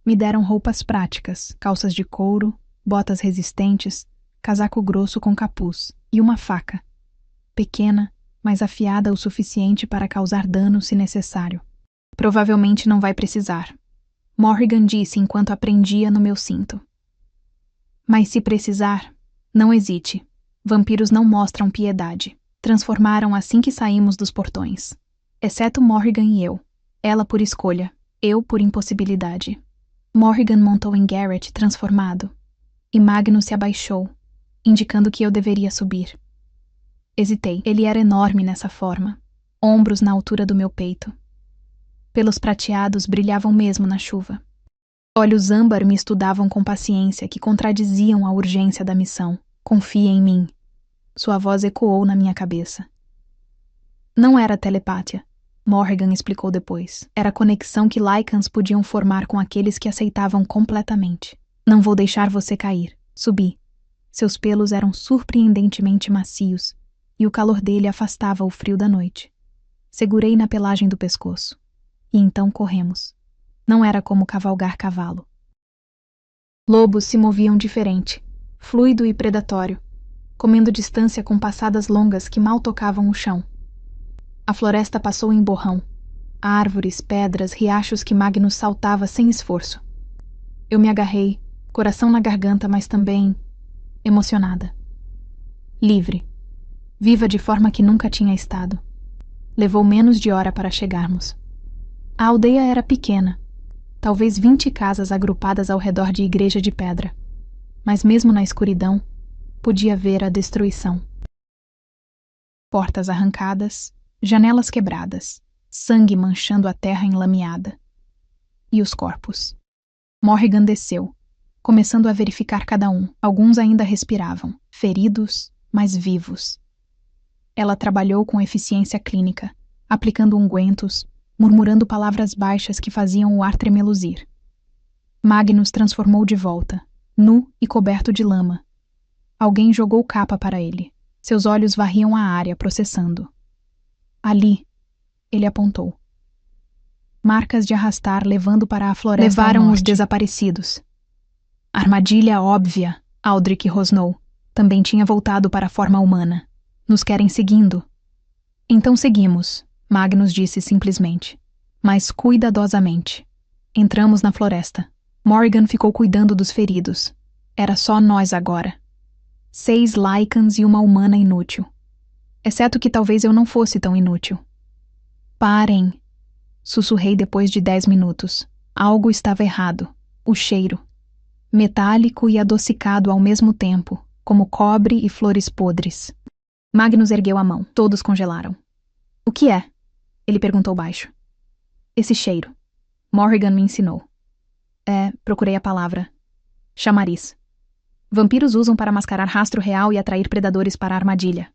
Me deram roupas práticas, calças de couro, botas resistentes, casaco grosso com capuz e uma faca. Pequena, mas afiada o suficiente para causar dano se necessário. Provavelmente não vai precisar. Morrigan disse enquanto aprendia no meu cinto. Mas se precisar, não hesite. Vampiros não mostram piedade. Transformaram assim que saímos dos portões. Exceto Morrigan e eu. Ela por escolha, eu por impossibilidade. Morrigan montou em Garrett transformado. E Magnus se abaixou, indicando que eu deveria subir. Hesitei. Ele era enorme nessa forma. Ombros na altura do meu peito. Pelos prateados brilhavam mesmo na chuva. Olhos âmbar me estudavam com paciência que contradiziam a urgência da missão. Confie em mim. Sua voz ecoou na minha cabeça. Não era telepátia, Morrigan explicou depois. Era a conexão que Lycans podiam formar com aqueles que aceitavam completamente. Não vou deixar você cair. Subi. Seus pelos eram surpreendentemente macios, e o calor dele afastava o frio da noite. Segurei na pelagem do pescoço. E então corremos. Não era como cavalgar cavalo. Lobos se moviam diferente, fluido e predatório, comendo distância com passadas longas que mal tocavam o chão. A floresta passou em borrão. Árvores, pedras, riachos que Magnus saltava sem esforço. Eu me agarrei, coração na garganta, mas também emocionada. Livre. Viva de forma que nunca tinha estado. Levou menos de hora para chegarmos. A aldeia era pequena, talvez 20 casas agrupadas ao redor de igreja de pedra. Mas mesmo na escuridão, podia ver a destruição. Portas arrancadas, janelas quebradas, sangue manchando a terra enlameada. E os corpos. Morrigan desceu, começando a verificar cada um. Alguns ainda respiravam, feridos, mas vivos. Ela trabalhou com eficiência clínica, aplicando ungüentos, murmurando palavras baixas que faziam o ar tremeluzir. Magnus transformou de volta, nu e coberto de lama. Alguém jogou capa para ele. Seus olhos varriam a área, processando. Ali, ele apontou. Marcas de arrastar levando para a floresta ao norte. Levaram os desaparecidos. Armadilha óbvia, Aldrich rosnou. Também tinha voltado para a forma humana. Nos querem seguindo. Então seguimos, Magnus disse simplesmente. Mas cuidadosamente. Entramos na floresta. Morrigan ficou cuidando dos feridos. Era só nós agora. 6 Lycans e uma humana inútil. Exceto que talvez eu não fosse tão inútil. Parem! Sussurrei depois de 10 minutos. Algo estava errado. O cheiro. Metálico e adocicado ao mesmo tempo, como cobre e flores podres. Magnus ergueu a mão. Todos congelaram. O que é? Ele perguntou baixo. Esse cheiro. Morrigan me ensinou. Procurei a palavra. Chamariz. Vampiros usam para mascarar rastro real e atrair predadores para a armadilha.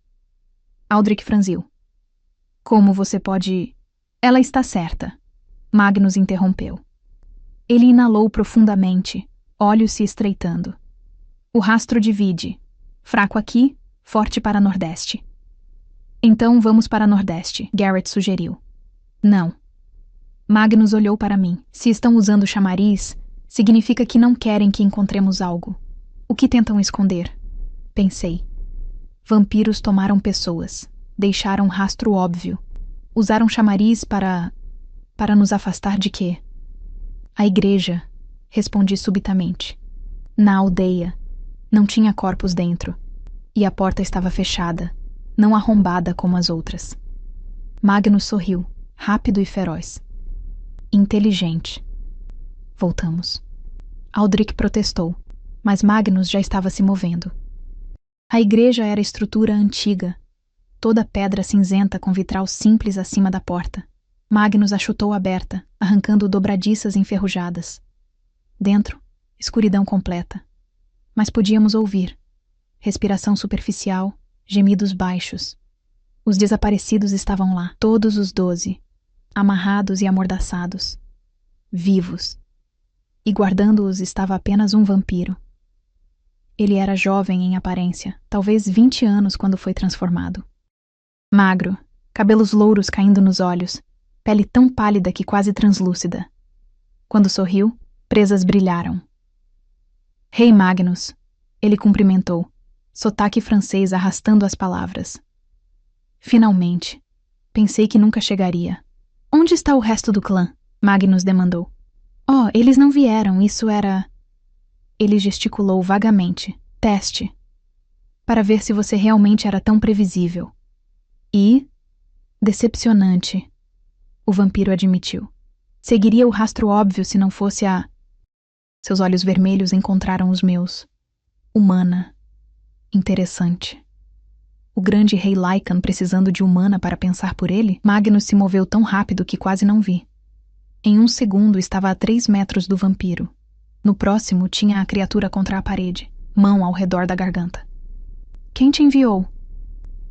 Aldrich franziu. Como você pode... Ela está certa. Magnus interrompeu. Ele inalou profundamente, olhos se estreitando. O rastro divide. Fraco aqui, forte para nordeste. Então vamos para nordeste, Garrett sugeriu. Não. Magnus olhou para mim. Se estão usando chamariz, significa que não querem que encontremos algo. O que tentam esconder? Pensei. Vampiros tomaram pessoas. Deixaram rastro óbvio. Usaram chamariz para nos afastar de quê? A igreja, respondi subitamente. Na aldeia. Não tinha corpos dentro. E a porta estava fechada, não arrombada como as outras. Magnus sorriu, rápido e feroz. Inteligente. Voltamos. Aldrich protestou, mas Magnus já estava se movendo. A igreja era estrutura antiga, toda pedra cinzenta com vitral simples acima da porta. Magnus a chutou aberta, arrancando dobradiças enferrujadas. Dentro, escuridão completa. Mas podíamos ouvir. Respiração superficial, gemidos baixos. Os desaparecidos estavam lá, todos os 12, amarrados e amordaçados. Vivos. E guardando-os estava apenas um vampiro. Ele era jovem em aparência, talvez 20 anos quando foi transformado. Magro, cabelos louros caindo nos olhos, pele tão pálida que quase translúcida. Quando sorriu, presas brilharam. Rei Magnus, ele cumprimentou, sotaque francês arrastando as palavras. Finalmente. Pensei que nunca chegaria. Onde está o resto do clã? Magnus demandou. Oh, eles não vieram, isso era... Ele gesticulou vagamente. Teste. Para ver se você realmente era tão previsível. E... decepcionante. O vampiro admitiu. Seguiria o rastro óbvio se não fosse a... Seus olhos vermelhos encontraram os meus. Humana. Interessante. O grande rei Lycan precisando de humana para pensar por ele? Magnus se moveu tão rápido que quase não vi. Em um segundo estava a 3 metros do vampiro. No próximo tinha a criatura contra a parede, mão ao redor da garganta. Quem te enviou?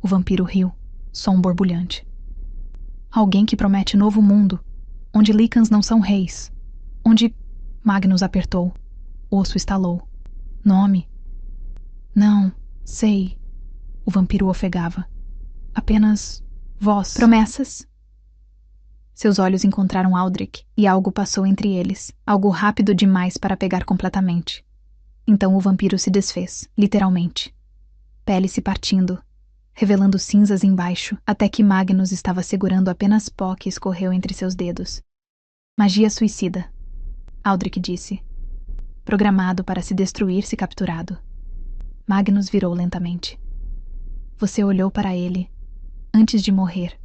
O vampiro riu, som borbulhante. Alguém que promete novo mundo, onde Lycans não são reis. Onde... Magnus apertou. Osso estalou. Nome? Não, sei. O vampiro ofegava. Apenas voz. Promessas? Seus olhos encontraram Aldrich e algo passou entre eles, algo rápido demais para pegar completamente. Então o vampiro se desfez, literalmente. Pele se partindo, revelando cinzas embaixo, até que Magnus estava segurando apenas pó que escorreu entre seus dedos. Magia suicida, Aldrich disse. Programado para se destruir se capturado. Magnus virou lentamente. Você olhou para ele, antes de morrer.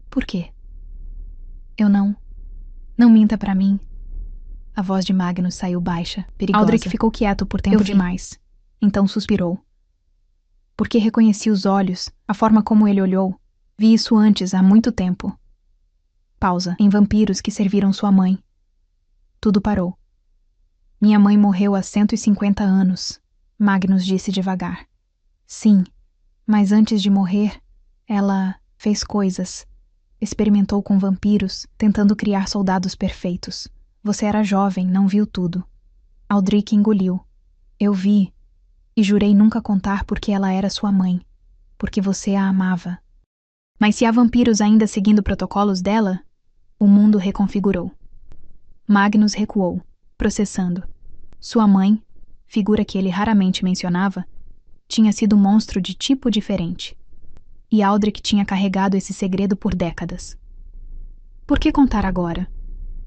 Por quê? Eu não... Não minta para mim. A voz de Magnus saiu baixa, perigosa. Aldrich ficou quieto por tempo demais. Então suspirou. Porque reconheci os olhos, a forma como ele olhou. Vi isso antes, há muito tempo. Pausa. Em vampiros que serviram sua mãe. Tudo parou. Minha mãe morreu há 150 anos, Magnus disse devagar. Sim, mas antes de morrer, ela fez coisas. Experimentou com vampiros, tentando criar soldados perfeitos. Você era jovem, não viu tudo. Aldrich engoliu. Eu vi, e jurei nunca contar porque ela era sua mãe, porque você a amava. Mas se há vampiros ainda seguindo protocolos dela, o mundo reconfigurou. Magnus recuou, processando. Sua mãe, figura que ele raramente mencionava, tinha sido um monstro de tipo diferente. E Aldrich tinha carregado esse segredo por décadas. Por que contar agora?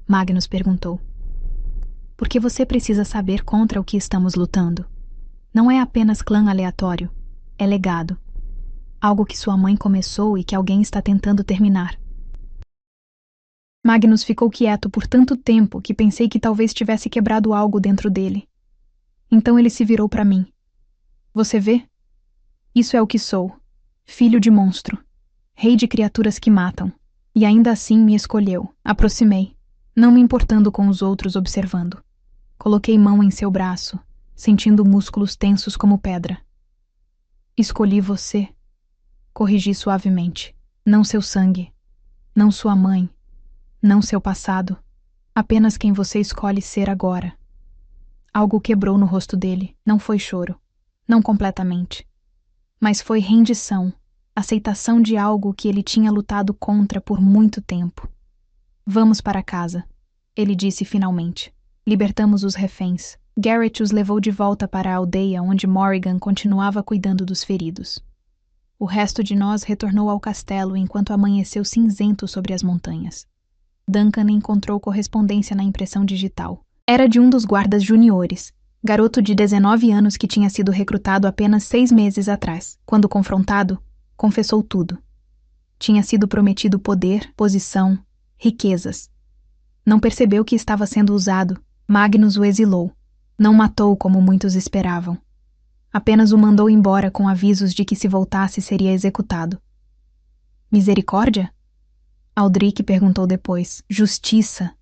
Magnus perguntou. Porque você precisa saber contra o que estamos lutando. Não é apenas clã aleatório, é legado. Algo que sua mãe começou e que alguém está tentando terminar. Magnus ficou quieto por tanto tempo que pensei que talvez tivesse quebrado algo dentro dele. Então ele se virou para mim. Você vê? Isso é o que sou. Filho de monstro. Rei de criaturas que matam. E ainda assim me escolheu. Aproximei, não me importando com os outros observando. Coloquei mão em seu braço, sentindo músculos tensos como pedra. Escolhi você. Corrigi suavemente. Não seu sangue. Não sua mãe. Não seu passado. Apenas quem você escolhe ser agora. Algo quebrou no rosto dele. Não foi choro. Não completamente. Mas foi rendição, aceitação de algo que ele tinha lutado contra por muito tempo. Vamos para casa, ele disse finalmente. Libertamos os reféns. Garrett os levou de volta para a aldeia onde Morrigan continuava cuidando dos feridos. O resto de nós retornou ao castelo enquanto amanheceu cinzento sobre as montanhas. Duncan encontrou correspondência na impressão digital. Era de um dos guardas juniores, garoto de 19 anos que tinha sido recrutado apenas 6 meses atrás. Quando confrontado, confessou tudo. Tinha sido prometido poder, posição, riquezas. Não percebeu que estava sendo usado. Magnus o exilou. Não matou como muitos esperavam. Apenas o mandou embora com avisos de que se voltasse seria executado. Misericórdia? Aldrich perguntou depois. Justiça.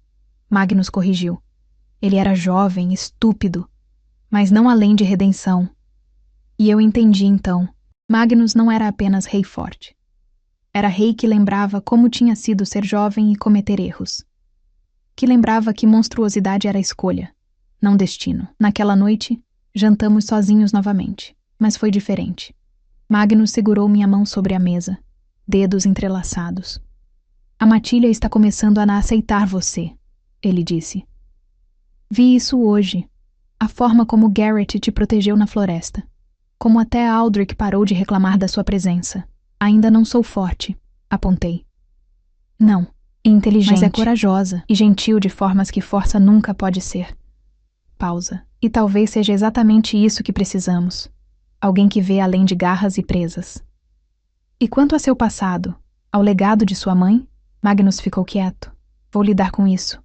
Magnus corrigiu. Ele era jovem, estúpido, mas não além de redenção. E eu entendi então. Magnus não era apenas rei forte. Era rei que lembrava como tinha sido ser jovem e cometer erros. Que lembrava que monstruosidade era escolha, não destino. Naquela noite, jantamos sozinhos novamente, mas foi diferente. Magnus segurou minha mão sobre a mesa, dedos entrelaçados. A Matilha está começando a aceitar você, ele disse. Vi isso hoje, a forma como Garrett te protegeu na floresta, como até Aldrich parou de reclamar da sua presença. Ainda não sou forte, apontei. Não, inteligente, mas é corajosa e gentil de formas que força nunca pode ser. Pausa. E talvez seja exatamente isso que precisamos. Alguém que vê além de garras e presas. E quanto a seu passado, ao legado de sua mãe? Magnus ficou quieto. Vou lidar com isso.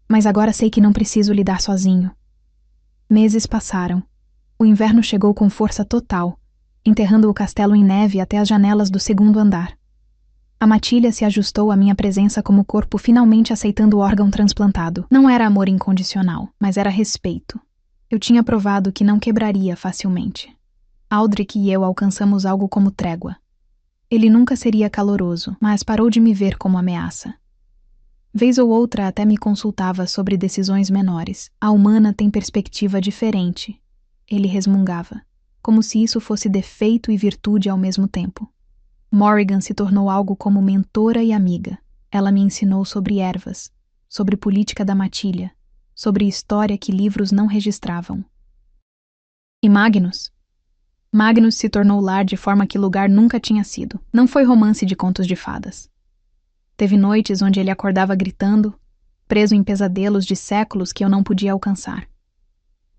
Mas agora sei que não preciso lidar sozinho. Meses passaram. O inverno chegou com força total, enterrando o castelo em neve até as janelas do 2º andar. A Matilha se ajustou à minha presença como corpo finalmente aceitando o órgão transplantado. Não era amor incondicional, mas era respeito. Eu tinha provado que não quebraria facilmente. Aldrich e eu alcançamos algo como trégua. Ele nunca seria caloroso, mas parou de me ver como ameaça. Vez ou outra até me consultava sobre decisões menores. A humana tem perspectiva diferente. Ele resmungava, como se isso fosse defeito e virtude ao mesmo tempo. Morrigan se tornou algo como mentora e amiga. Ela me ensinou sobre ervas, sobre política da matilha, sobre história que livros não registravam. E Magnus? Magnus se tornou lar de forma que lugar nunca tinha sido. Não foi romance de contos de fadas. Teve noites onde ele acordava gritando, preso em pesadelos de séculos que eu não podia alcançar.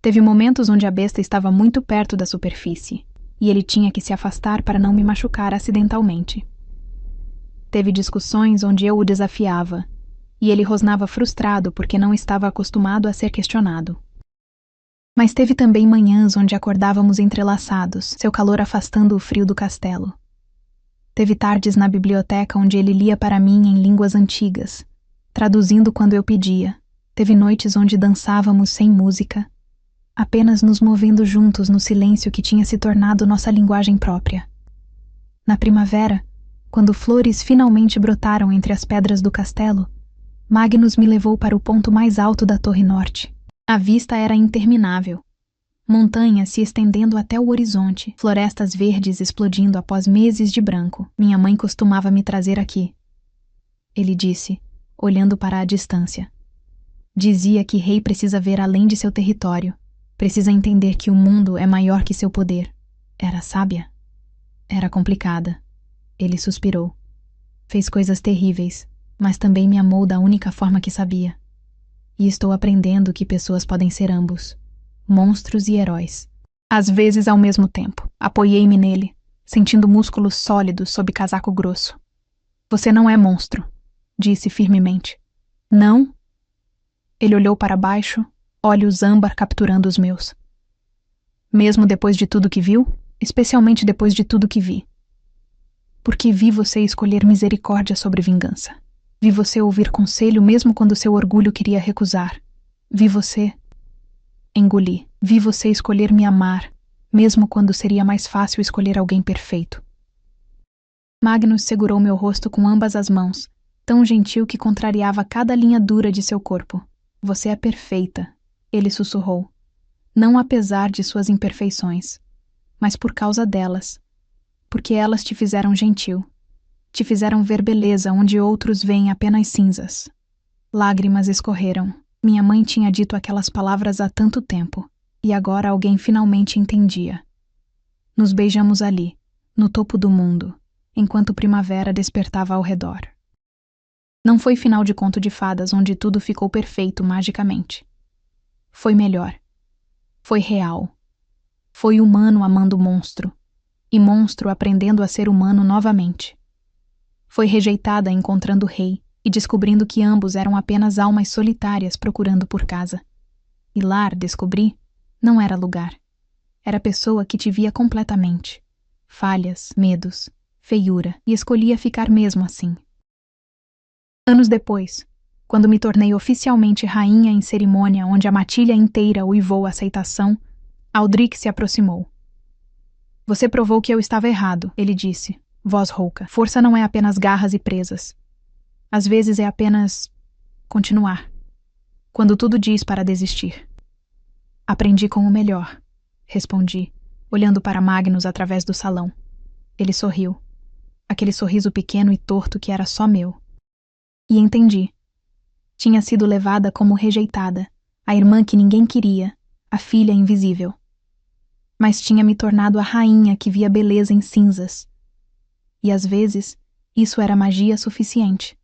Teve momentos onde a besta estava muito perto da superfície, e ele tinha que se afastar para não me machucar acidentalmente. Teve discussões onde eu o desafiava, e ele rosnava frustrado porque não estava acostumado a ser questionado. Mas teve também manhãs onde acordávamos entrelaçados, seu calor afastando o frio do castelo. Teve tardes na biblioteca onde ele lia para mim em línguas antigas, traduzindo quando eu pedia. Teve noites onde dançávamos sem música, apenas nos movendo juntos no silêncio que tinha se tornado nossa linguagem própria. Na primavera, quando flores finalmente brotaram entre as pedras do castelo, Magnus me levou para o ponto mais alto da Torre Norte. A vista era interminável. Montanhas se estendendo até o horizonte, florestas verdes explodindo após meses de branco. Minha mãe costumava me trazer aqui, ele disse, olhando para a distância. Dizia que rei precisa ver além de seu território, precisa entender que o mundo é maior que seu poder. Era sábia? Era complicada. Ele suspirou. Fez coisas terríveis, mas também me amou da única forma que sabia. E estou aprendendo que pessoas podem ser ambos. Monstros e heróis. Às vezes ao mesmo tempo. Apoiei-me nele, sentindo músculos sólidos sob casaco grosso. Você não é monstro, disse firmemente. Não? Ele olhou para baixo, olhos âmbar capturando os meus. Mesmo depois de tudo que viu? Especialmente depois de tudo que vi. Porque vi você escolher misericórdia sobre vingança. Vi você ouvir conselho mesmo quando seu orgulho queria recusar. Vi você... Engoli. Vi você escolher me amar, mesmo quando seria mais fácil escolher alguém perfeito. Magnus segurou meu rosto com ambas as mãos, tão gentil que contrariava cada linha dura de seu corpo. Você é perfeita, ele sussurrou. Não apesar de suas imperfeições, mas por causa delas. Porque elas te fizeram gentil. Te fizeram ver beleza onde outros veem apenas cinzas. Lágrimas escorreram. Minha mãe tinha dito aquelas palavras há tanto tempo, e agora alguém finalmente entendia. Nos beijamos ali, no topo do mundo, enquanto primavera despertava ao redor. Não foi final de conto de fadas onde tudo ficou perfeito magicamente. Foi melhor. Foi real. Foi humano amando monstro, e monstro aprendendo a ser humano novamente. Foi rejeitada encontrando rei e descobrindo que ambos eram apenas almas solitárias procurando por casa. E lar, descobri, não era lugar. Era pessoa que te via completamente. Falhas, medos, feiura, e escolhia ficar mesmo assim. Anos depois, quando me tornei oficialmente rainha em cerimônia onde a matilha inteira uivou aceitação, Aldrich se aproximou. Você provou que eu estava errado, ele disse, voz rouca. Força não é apenas garras e presas. Às vezes é apenas continuar, quando tudo diz para desistir. Aprendi com o melhor, respondi, olhando para Magnus através do salão. Ele sorriu, aquele sorriso pequeno e torto que era só meu. E entendi. Tinha sido levada como rejeitada, a irmã que ninguém queria, a filha invisível. Mas tinha me tornado a rainha que via beleza em cinzas. E às vezes, isso era magia suficiente.